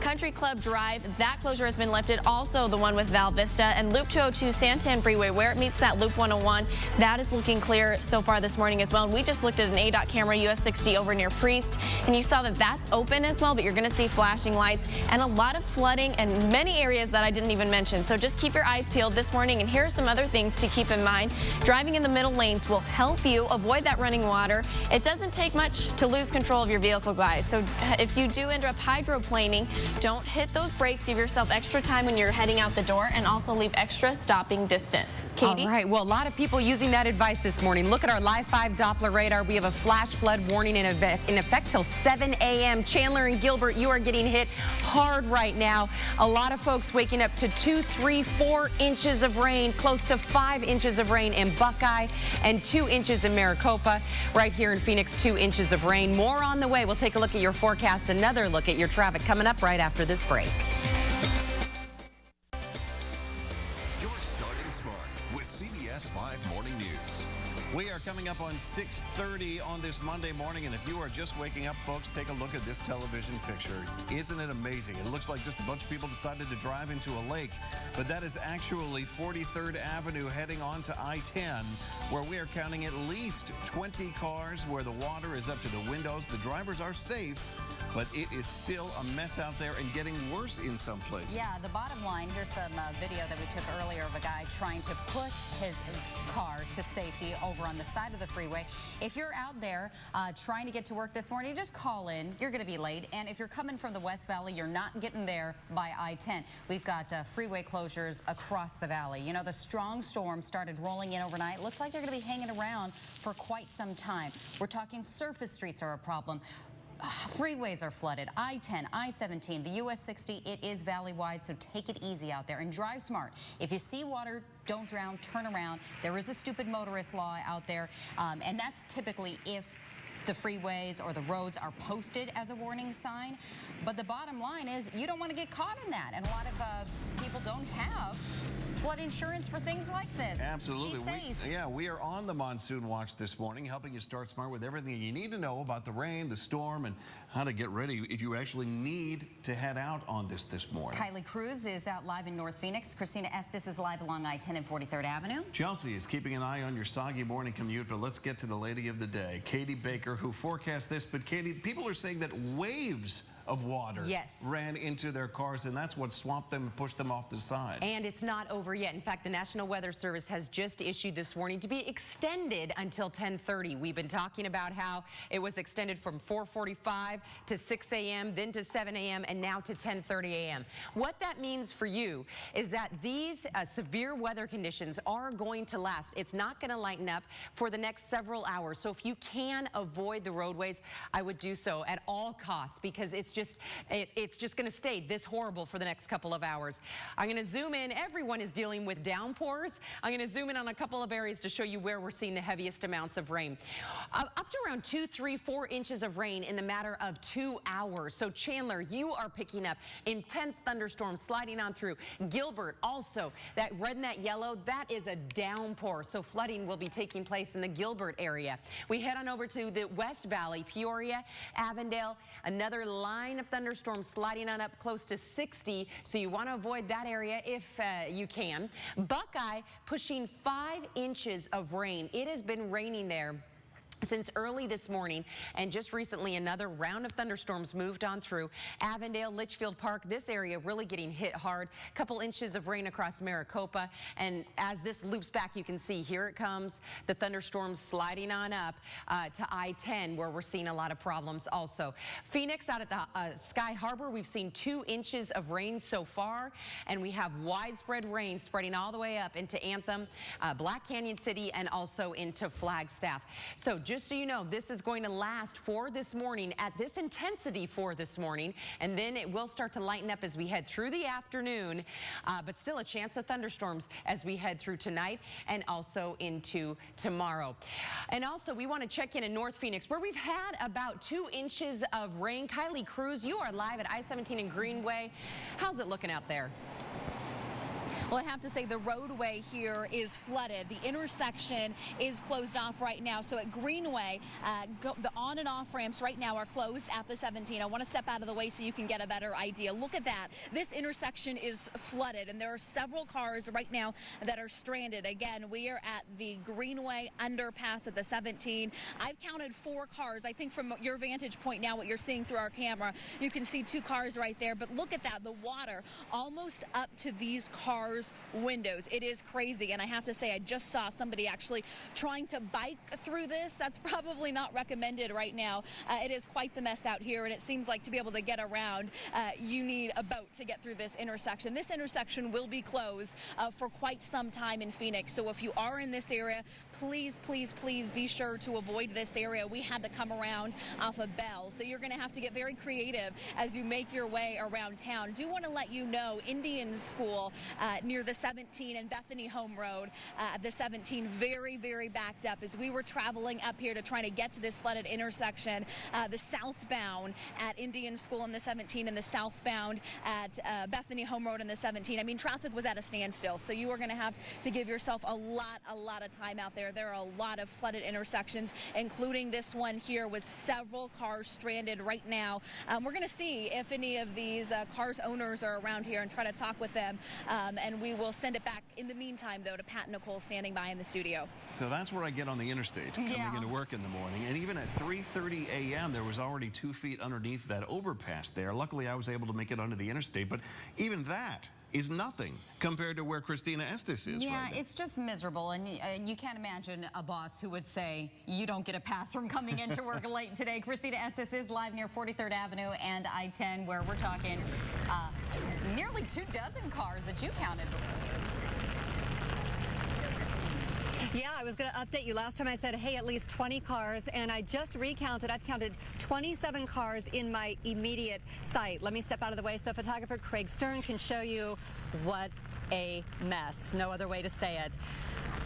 Country Club Drive, that closure has been lifted. Also, the one with Val Vista and Loop 202 Santan Freeway, where it meets that Loop 101, that is looking clear so far this morning as well. And we just looked at an ADOT camera, US 60 over near Priest, and you saw that that's open as well, but you're going to see flashing lights and a lot of flooding in many areas that I didn't even mention. So just keep your eyes peeled this morning. And here are some other things to keep in mind. Driving in the middle lanes will help you avoid that running water. It doesn't take much to lose control of your vehicle, guys. So if you do end up hydroplaning, don't hit those brakes. Give yourself extra time when you're heading out the door, and also leave extra stopping distance. Katie? All right. Well, a lot of people using that advice this morning. Look at our Live 5 Doppler radar. We have a flash flood warning in effect till 7 a.m. Chandler and Gilbert, you are getting hit hard right now. A lot of folks waking up to 2, 3, 4 inches of rain, close to 5 inches of rain in Buckeye, and 2 inches in Maricopa. Right here in Phoenix, 2 inches of rain. More on the way. We'll take a look at your forecast, another look at your traffic coming up right after this break. You're starting smart with CBS 5 Morning News. We are coming up on 6:30 on this Monday morning, and if you are just waking up, folks, take a look at this television picture. Isn't it amazing? It looks like just a bunch of people decided to drive into a lake, but that is actually 43rd Avenue heading on to I-10, where we are counting at least 20 cars where the water is up to the windows. The drivers are safe, but it is still a mess out there and getting worse in some places. Yeah, the bottom line, here's some video that we took earlier of a guy trying to push his car to safety over on the side of the freeway. If you're out there trying to get to work this morning, just call in. You're going to be late. And if you're coming from the West Valley, you're not getting there by I-10. We've got freeway closures across the valley. You know, the strong storm started rolling in overnight. Looks like they're going to be hanging around for quite some time. We're talking surface streets are a problem. Freeways are flooded. I-10, I-17, the US 60, it is valley-wide, so take it easy out there and drive smart. If you see water, don't drown, turn around. There is a stupid motorist law out there, and that's typically if the freeways or the roads are posted as a warning sign. But the bottom line is you don't want to get caught in that, and a lot of people don't have flood insurance for things like this. Absolutely. Be safe. We are on the monsoon watch this morning, helping you start smart with everything you need to know about the rain, the storm, and how to get ready if you actually need to head out on this morning. Kylie Cruz is out live in North Phoenix. Christina Estes is live along I-10 and 43rd Avenue. Chelsea is keeping an eye on your soggy morning commute, but let's get to the lady of the day, Katie Baker, who forecast this. But Katie, people are saying that waves of water Yes. ran into their cars, and that's what swamped them and pushed them off the side. And it's not over yet. In fact, the National Weather Service has just issued this warning to be extended until 10:30. We've been talking about how it was extended from 4:45 to 6 a.m., then to 7 a.m., and now to 10:30 a.m. What that means for you is that these severe weather conditions are going to last. It's not going to lighten up for the next several hours. So if you can avoid the roadways, I would do so at all costs, because it's just going to stay this horrible for the next couple of hours. I'm going to zoom in. Everyone is dealing with downpours. I'm going to zoom in on a couple of areas to show you where we're seeing the heaviest amounts of rain. Up to around 2, 3, 4 inches of rain in the matter of 2 hours. So Chandler, you are picking up intense thunderstorms sliding on through. Gilbert also, that red and that yellow, that is a downpour. So flooding will be taking place in the Gilbert area. We head on over to the West Valley, Peoria, Avondale, another line of thunderstorms sliding on up close to 60. So you want to avoid that area if you can. Buckeye pushing 5 inches of rain. It has been raining there since early this morning, and just recently another round of thunderstorms moved on through Avondale, Litchfield Park. This area really getting hit hard. A couple inches of rain across Maricopa, and as this loops back, you can see here it comes, the thunderstorms sliding on up to I-10, where we're seeing a lot of problems also. Phoenix, out at the Sky Harbor, we've seen 2 inches of rain so far, and we have widespread rain spreading all the way up into Anthem, Black Canyon City, and also into Flagstaff. So just so you know, this is going to last for this morning at this intensity for this morning, and then it will start to lighten up as we head through the afternoon, but still a chance of thunderstorms as we head through tonight and also into tomorrow. And also, we want to check in North Phoenix, where we've had about 2 inches of rain. Kylie Cruz, you are live at I-17 in Greenway. How's it looking out there? Well, I have to say the roadway here is flooded. The intersection is closed off right now. So at Greenway, the on and off ramps right now are closed at the 17. I want to step out of the way so you can get a better idea. Look at that. This intersection is flooded, and there are several cars right now that are stranded. Again, we are at the Greenway underpass at the 17. I've counted 4 cars. I think from your vantage point now, what you're seeing through our camera, you can see 2 cars right there. But look at that. The water almost up to these cars' windows. It is crazy, and I have to say I just saw somebody actually trying to bike through this. That's probably not recommended right now. It is quite the mess out here, and it seems like to be able to get around, you need a boat to get through this intersection. This intersection will be closed for quite some time in Phoenix, so if you are in this area, please, please, please be sure to avoid this area. We had to come around off of Bell, so you're going to have to get very creative as you make your way around town. Do want to let you know Indian School near the 17 and Bethany Home Road at the 17, very, very backed up as we were traveling up here to try to get to this flooded intersection. The southbound at Indian School in the 17 and the southbound at Bethany Home Road in the 17. I mean, traffic was at a standstill, so you are going to have to give yourself a lot of time out there. There are a lot of flooded intersections, including this one here with several cars stranded right now. We're going to see if any of these cars' owners are around here and try to talk with them, and we will send it back. In the meantime, though, to Pat and Nicole standing by in the studio. So that's where I get on the interstate coming into work in the morning. And even at 3:30 a.m., there was already 2 feet underneath that overpass there. Luckily, I was able to make it onto the interstate. But even that is nothing compared to where Christina Estes is right now. It's just miserable, and you can't imagine a boss who would say you don't get a pass from coming into work late today. Christina Estes is live near 43rd Avenue and I-10, where we're talking nearly 24 cars that you counted. Yeah, I was going to update you. Last time I said, hey, at least 20 cars, and I just recounted. I've counted 27 cars in my immediate sight. Let me step out of the way so photographer Craig Stern can show you what a mess. No other way to say it.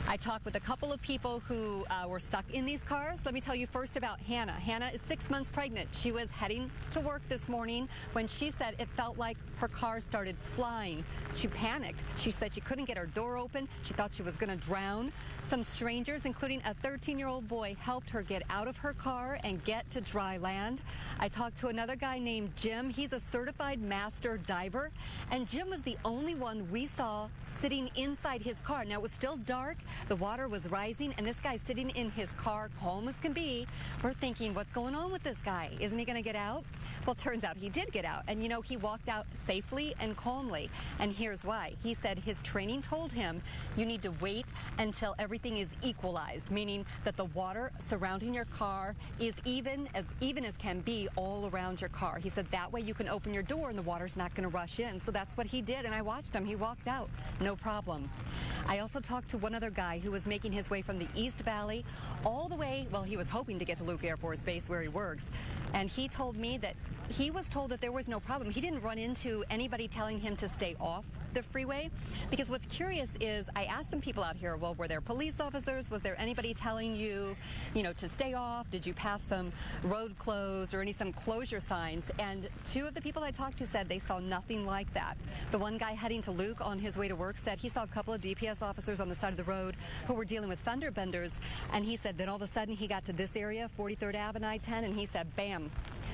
I talked with a couple of people who were stuck in these cars. Let me tell you first about Hannah. Hannah is 6 months pregnant. She was heading to work this morning when she said it felt like her car started flying. She panicked. She said she couldn't get her door open. She thought she was going to drown. Some strangers, including a 13-year-old boy, helped her get out of her car and get to dry land. I talked to another guy named Jim. He's a certified master diver, and Jim was the only one we saw sitting inside his car. Now, it was still dark, the water was rising, and this guy sitting in his car, calm as can be. We're thinking, what's going on with this guy? Isn't he going to get out? Well, turns out he did get out. And, you know, he walked out safely and calmly. And here's why. He said his training told him you need to wait until everything is equalized, meaning that the water surrounding your car is even as can be all around your car. He said that way you can open your door and the water's not going to rush in. So that's what he did, and I watched him. He walked out, no problem. I also talked to one other guy who was making his way from the East Valley all the way, well, he was hoping to get to Luke Air Force Base where he works, and he told me that he was told that there was no problem. He didn't run into anybody telling him to stay off the freeway, because what's curious is I asked some people out here, well, were there police officers? Was there anybody telling you, to stay off? Did you pass some road closed or some closure signs? And two of the people I talked to said they saw nothing like that. The one guy heading to Luke on his way to work said he saw a couple of DPS officers on the side of the road who were dealing with fender benders, and he said that all of a sudden he got to this area, 43rd Ave and I-10, and he said, bam.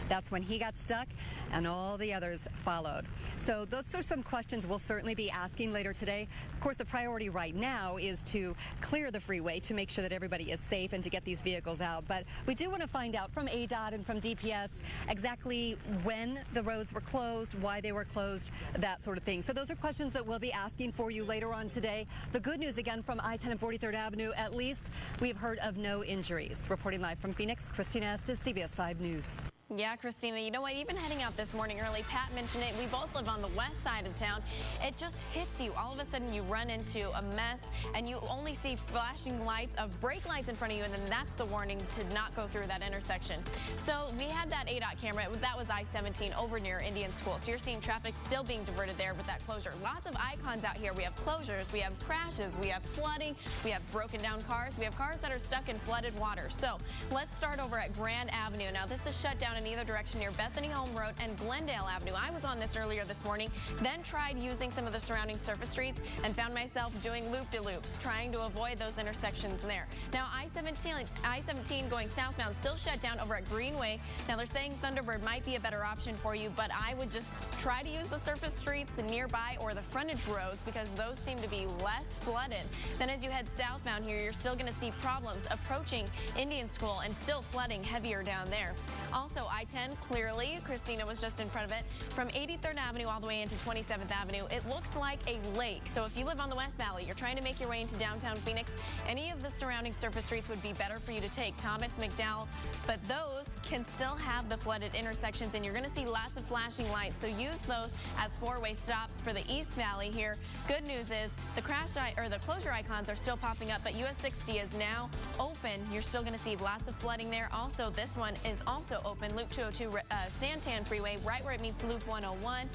That's when he got stuck, and all the others followed. So those are some questions we'll certainly be asking later today. Of course, the priority right now is to clear the freeway to make sure that everybody is safe and to get these vehicles out. But we do want to find out from ADOT and from DPS exactly when the roads were closed, why they were closed, that sort of thing. So those are questions that we'll be asking for you later on today. The good news, again, from I-10 and 43rd Avenue, at least we've heard of no injuries. Reporting live from Phoenix, Christina Estes, CBS 5 News. Yeah, Christina, you know what? Even heading out this morning early, Pat mentioned it. We both live on the west side of town. It just hits you. All of a sudden, you run into a mess, and you only see flashing lights of brake lights in front of you, and then that's the warning to not go through that intersection. So we had that ADOT camera. That was I-17 over near Indian School. So you're seeing traffic still being diverted there with that closure. Lots of icons out here. We have closures. We have crashes. We have flooding. We have broken down cars. We have cars that are stuck in flooded water. So let's start over at Grand Avenue. Now, this is shut down in either direction near Bethany Home Road and Glendale Avenue. I was on this earlier this morning, then tried using some of the surrounding surface streets and found myself doing loop-de-loops, trying to avoid those intersections there. Now, I-17 going southbound still shut down over at Greenway. Now, they're saying Thunderbird might be a better option for you, but I would just try to use the surface streets nearby or the frontage roads because those seem to be less flooded. Then as you head southbound here, you're still going to see problems approaching Indian School and still flooding heavier down there. Also, I-10, clearly, Christina was just in front of it. From 83rd Avenue all the way into 27th Avenue, it looks like a lake. So if you live on the West Valley, you're trying to make your way into downtown Phoenix, any of the surrounding surface streets would be better for you to take. Thomas, McDowell, but those can still have the flooded intersections, and you're going to see lots of flashing lights. So use those as four-way stops for the East Valley here. Good news is the closure icons are still popping up, but US 60 is now open. You're still going to see lots of flooding there. Also, this one is also open. Loop 202 Santan Freeway, right where it meets Loop 101.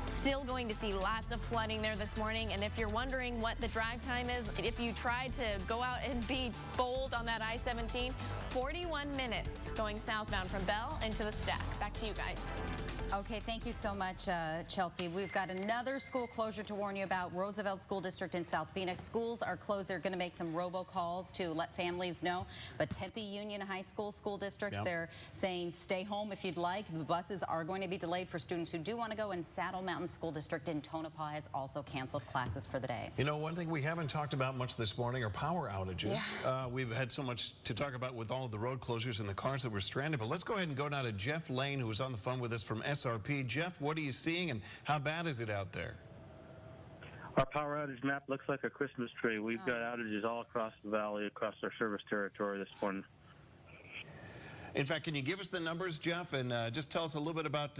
Still going to see lots of flooding there this morning. And if you're wondering what the drive time is, if you tried to go out and be bold on that I-17, 41 minutes going southbound from Bell into the Stack. Back to you guys. Okay, thank you so much, Chelsea. We've got another school closure to warn you about. Roosevelt School District in South Phoenix. Schools are closed. They're going to make some robocalls to let families know. But Tempe Union High School districts, they're saying stay home if you'd like. The buses are going to be delayed for students who do want to go. And Saddle Mountain School District in Tonopah has also canceled classes for the day. You know, one thing we haven't talked about much this morning are power outages. Yeah. We've had so much to talk about with all of the road closures and the cars that were stranded. But let's go ahead and go now to Jeff Lane, who was on the phone with us from SRP. Jeff, what are you seeing and how bad is it out there? Our power outage map looks like a Christmas tree. We've got outages all across the valley, across our service territory this morning. In fact, can you give us the numbers, Jeff, and just tell us a little bit about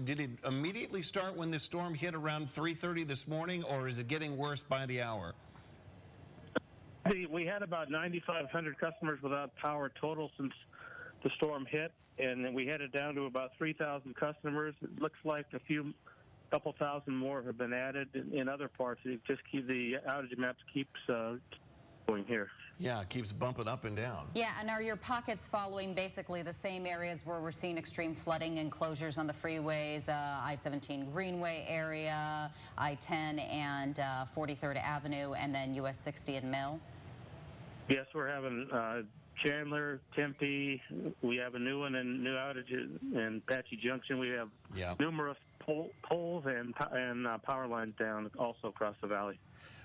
did it immediately start when this storm hit around 3:30 this morning, or is it getting worse by the hour? We had about 9,500 customers without power total since the storm hit, and then we had it down to about 3,000 customers. It looks like couple thousand more have been added in other parts. It just the outage maps keeps going here. Yeah, it keeps bumping up and down. Yeah, and are your pockets following basically the same areas where we're seeing extreme flooding and closures on the freeways, I-17 Greenway area, I-10 and 43rd Avenue, and then US 60 and Mill? Yes, we're having Chandler, Tempe, we have a new one and new outages in Apache Junction. We have numerous poles and power lines down also across the valley.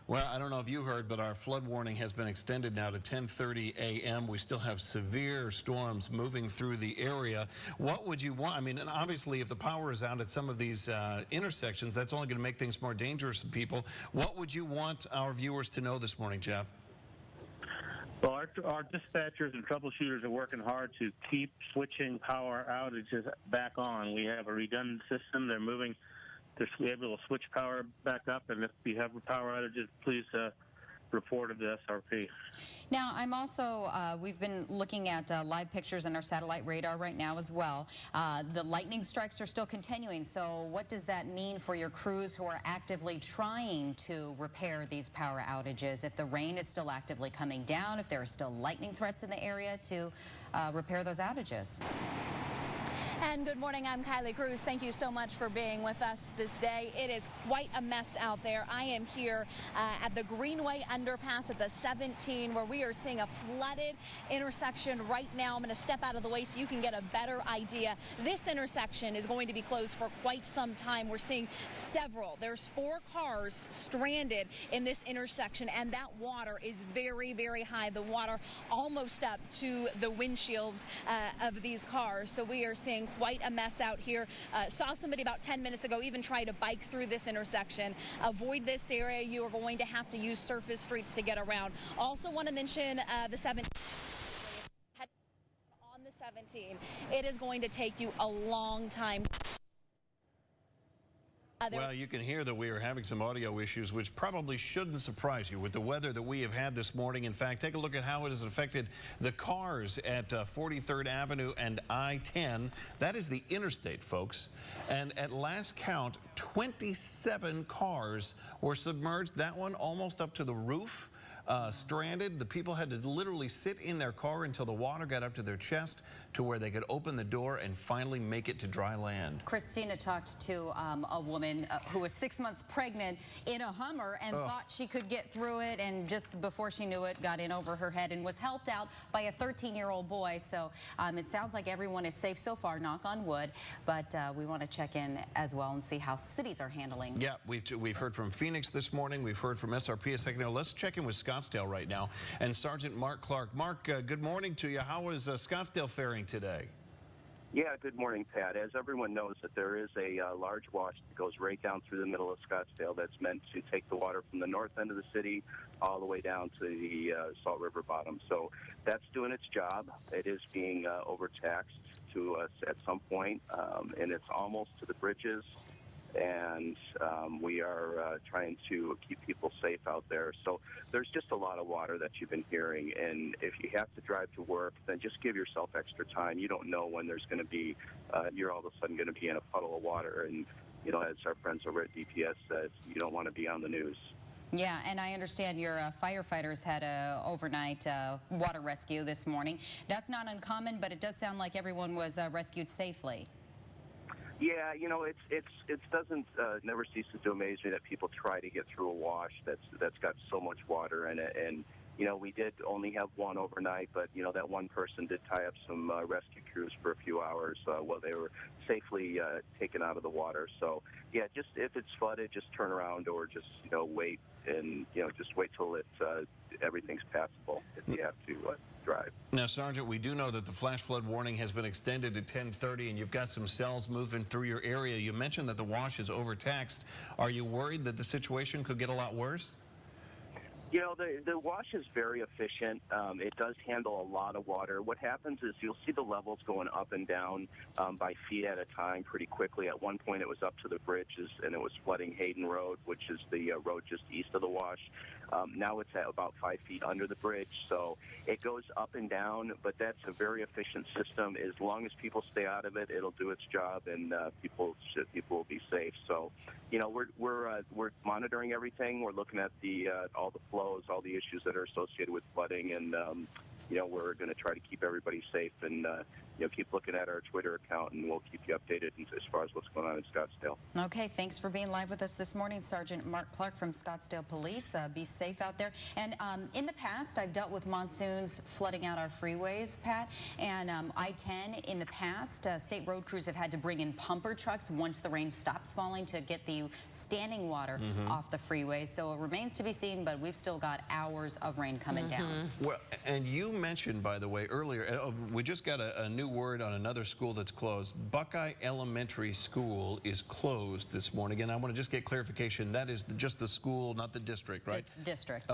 Well, I don't know if you heard, but our flood warning has been extended now to 10:30 a.m. We still have severe storms moving through the area. What would you want? I mean, and obviously, if the power is out at some of these intersections, that's only going to make things more dangerous for people. What would you want our viewers to know this morning, Jeff? Well, our dispatchers and troubleshooters are working hard to keep switching power outages back on. We have a redundant system. They're able to switch power back up, and if you have power outages, please report it to SRP. Now, I'm also, we've been looking at live pictures on our satellite radar right now as well. The lightning strikes are still continuing, so what does that mean for your crews who are actively trying to repair these power outages? If the rain is still actively coming down, if there are still lightning threats in the area to repair those outages? And good morning, I'm Kylie Cruz. Thank you so much for being with us this day. It is quite a mess out there. I am here at the Greenway underpass at the 17 where we are seeing a flooded intersection right now. I'm going to step out of the way so you can get a better idea. This intersection is going to be closed for quite some time. We're seeing there's 4 cars stranded in this intersection, and that water is very, very high. The water almost up to the windshields of these cars. So we are seeing quite a mess out here. Saw somebody about 10 minutes ago even try to bike through this intersection. Avoid this area. You are going to have to use surface streets to get around. Also want to mention the 17. On the 17, it is going to take you a long time. Well, you can hear that we are having some audio issues, which probably shouldn't surprise you with the weather that we have had this morning. In fact, take a look at how it has affected the cars at 43rd Avenue and I-10. That is the interstate, folks. And at last count, 27 cars were submerged. That one almost up to the roof. Stranded. The people had to literally sit in their car until the water got up to their chest to where they could open the door and finally make it to dry land. Christina talked to a woman who was 6 months pregnant in a Hummer and thought she could get through it, and just before she knew it, got in over her head and was helped out by a 13-year-old boy. So it sounds like everyone is safe so far, knock on wood, but we want to check in as well and see how cities are handling. Yeah, we've heard from Phoenix this morning. We've heard from SRP a second ago. Let's check in with Scottsdale right now and Sergeant Mark Clark. Mark, good morning to you. How is Scottsdale faring today? Yeah, good morning, Pat. As everyone knows, that there is a large wash that goes right down through the middle of Scottsdale that's meant to take the water from the north end of the city all the way down to the Salt River bottom. So that's doing its job. It is being overtaxed at some point, and it's almost to the bridges. And we are trying to keep people safe out there. So there's just a lot of water that you've been hearing. And if you have to drive to work, then just give yourself extra time. You don't know when there's going to be, you're all of a sudden going to be in a puddle of water. And, you know, as our friends over at DPS says, you don't want to be on the news. Yeah, and I understand your firefighters had a overnight water rescue this morning. That's not uncommon, but it does sound like everyone was rescued safely. Yeah, you know, it doesn't never ceases to amaze me that people try to get through a wash that's got so much water in it. And you know, we did only have one overnight, but you know that one person did tie up some rescue crews for a few hours while they were safely taken out of the water. So yeah, just if it's flooded, just turn around or just wait and just wait till everything's passable if you have to drive. Now, Sergeant, we do know that the flash flood warning has been extended to 10:30, and you've got some cells moving through your area. You mentioned that the wash is overtaxed. Are you worried that the situation could get a lot worse? You know, the wash is very efficient. It does handle a lot of water. What happens is you'll see the levels going up and down by feet at a time pretty quickly. At one point, it was up to the bridges, and it was flooding Hayden Road, which is the road just east of the wash. Now it's at about 5 feet under the bridge, so it goes up and down, but that's a very efficient system. As long as people stay out of it, it'll do its job, and people will be safe. So, you know, we're monitoring everything. We're looking at all the flows, all the issues that are associated with flooding, and you know, we're going to try to keep everybody safe and keep looking at our Twitter account, and we'll keep you updated as far as what's going on in Scottsdale. Okay, thanks for being live with us this morning, Sergeant Mark Clark from Scottsdale Police. Be safe out there. And in the past, I've dealt with monsoons flooding out our freeways, Pat, and I-10 in the past, state road crews have had to bring in pumper trucks once the rain stops falling to get the standing water off the freeway. So it remains to be seen, but we've still got hours of rain coming down. Well, and you mentioned, by the way, earlier, we just got a new word on another school that's closed. Buckeye Elementary School is closed this morning. And I want to just get clarification. That is just the school, not the district, right? District.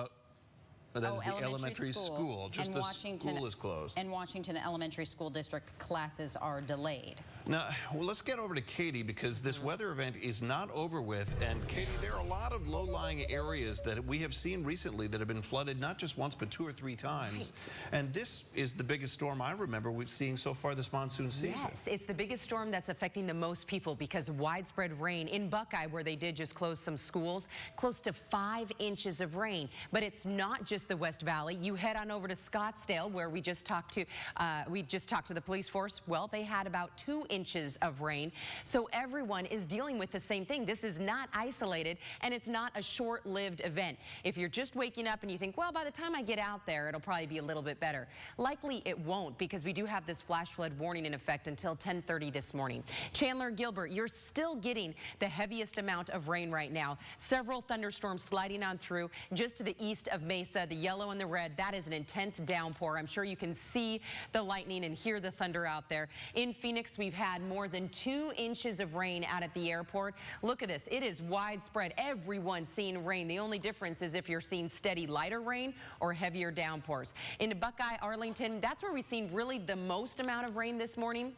That is the elementary school. Just the school is closed. And Washington Elementary School District classes are delayed. Now, well, let's get over to Katie, because this weather event is not over with. And Katie, there are a lot of low-lying areas that we have seen recently that have been flooded not just once, but 2 or 3 times. Right. And this is the biggest storm I remember seeing so far this monsoon season. Yes, it's the biggest storm that's affecting the most people because of widespread rain. In Buckeye, where they did just close some schools, close to 5 inches of rain. But it's not just the West Valley. You head on over to Scottsdale, where we just talked to the police force. Well, they had about 2 inches of rain. So everyone is dealing with the same thing. This is not isolated, and it's not a short-lived event. If you're just waking up and you think, well, by the time I get out there, it'll probably be a little bit better. Likely it won't, because we do have this flash flood warning in effect until 10:30 this morning. Chandler, Gilbert, you're still getting the heaviest amount of rain right now. Several thunderstorms sliding on through just to the east of Mesa. The yellow and the red, that is an intense downpour. I'm sure you can see the lightning and hear the thunder out there. In Phoenix, we've had more than 2 inches of rain out at the airport. Look at this. It is widespread. Everyone's seeing rain. The only difference is if you're seeing steady lighter rain or heavier downpours. In Buckeye, Arlington, that's where we've seen really the most amount of rain this morning.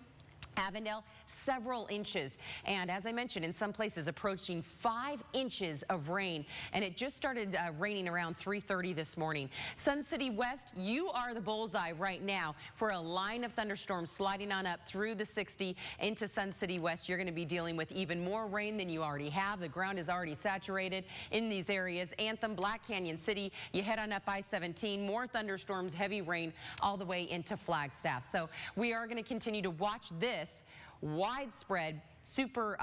Avondale, several inches. And as I mentioned, in some places approaching 5 inches of rain. And it just started raining around 3:30 this morning. Sun City West, you are the bullseye right now for a line of thunderstorms sliding on up through the 60 into Sun City West. You're going to be dealing with even more rain than you already have. The ground is already saturated in these areas. Anthem, Black Canyon City, you head on up I-17, more thunderstorms, heavy rain all the way into Flagstaff. So we are going to continue to watch this widespread super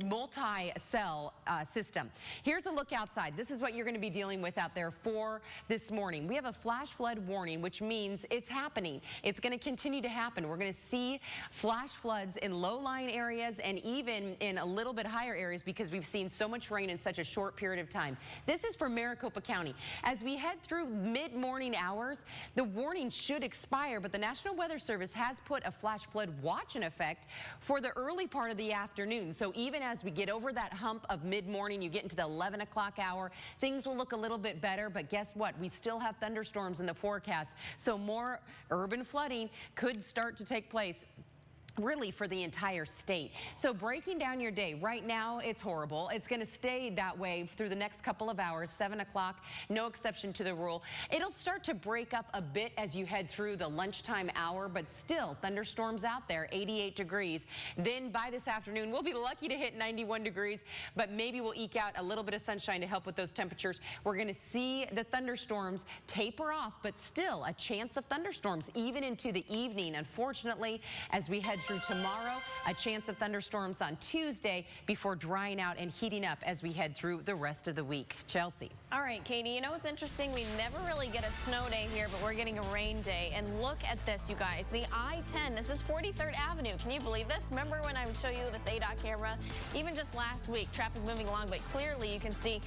multi-cell system. Here's a look outside. This is what you're going to be dealing with out there for this morning. We have a flash flood warning, which means it's happening. It's going to continue to happen. We're going to see flash floods in low-lying areas and even in a little bit higher areas because we've seen so much rain in such a short period of time. This is for Maricopa County. As we head through mid-morning hours, the warning should expire, but the National Weather Service has put a flash flood watch in effect for the early part of the afternoon. So even as we get over that hump of mid-morning, you get into the 11 o'clock hour, things will look a little bit better. But guess what? We still have thunderstorms in the forecast. So more urban flooding could start to take place really for the entire state. So breaking down your day, right now it's horrible. It's going to stay that way through the next couple of hours, 7 o'clock, no exception to the rule. It'll start to break up a bit as you head through the lunchtime hour, but still thunderstorms out there, 88 degrees. Then by this afternoon, we'll be lucky to hit 91 degrees, but maybe we'll eke out a little bit of sunshine to help with those temperatures. We're going to see the thunderstorms taper off, but still a chance of thunderstorms even into the evening. Unfortunately, as we head through tomorrow, a chance of thunderstorms on Tuesday before drying out and heating up as we head through the rest of the week. Chelsea. All right, Katie, you know what's interesting? We never really get a snow day here, but we're getting a rain day. And look at this, you guys. The I-10, this is 43rd Avenue. Can you believe this? Remember when I would show you this ADOT camera? Even just last week, traffic moving along, but clearly you can see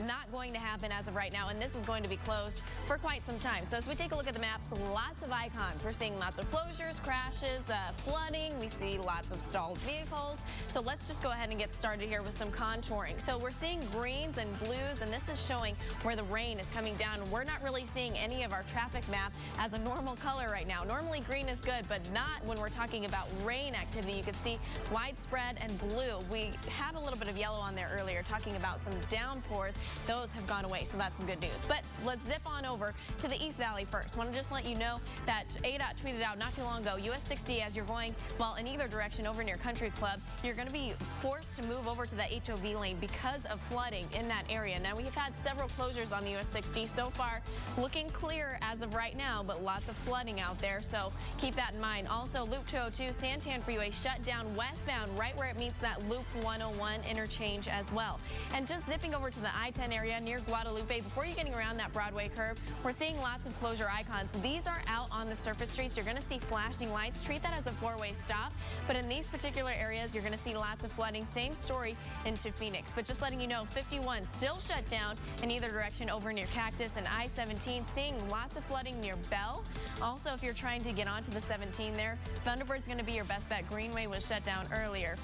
not going to happen as of right now, and this is going to be closed for quite some time. So as we take a look at the maps, lots of icons. We're seeing lots of closures, crashes, flooding. We see lots of stalled vehicles. So let's just go ahead and get started here with some contouring. So we're seeing greens and blues, and this is showing where the rain is coming down. We're not really seeing any of our traffic map as a normal color right now. Normally green is good, but not when we're talking about rain activity. You can see widespread and blue. We had a little bit of yellow on there earlier talking about some downpours. Those have gone away, so that's some good news. But let's zip on over to the East Valley first. I want to just let you know that ADOT tweeted out not too long ago, US 60 as you're going while in either direction over near Country Club, you're going to be forced to move over to the HOV lane because of flooding in that area. Now, we have had several closures on the US 60 so far, looking clear as of right now, but lots of flooding out there, so keep that in mind. Also, Loop 202 Santan Freeway shut down westbound right where it meets that Loop 101 interchange as well. And just zipping over to the I-10 area near Guadalupe, before you're getting around that Broadway curve, we're seeing lots of closure icons. These are out on the surface streets. You're going to see flashing lights. Treat that as a four-way stop. But in these particular areas, you're going to see lots of flooding. Same story into Phoenix. But just letting you know, 51 still shut down in either direction over near Cactus and I-17. Seeing lots of flooding near Bell. Also, if you're trying to get onto the 17 there, Thunderbird's going to be your best bet. Greenway was shut down earlier.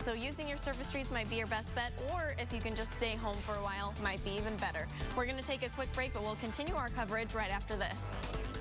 So using your surface streets might be your best bet, or if you can just stay home for a while, might be even better. We're going to take a quick break, but we'll continue our coverage right after this.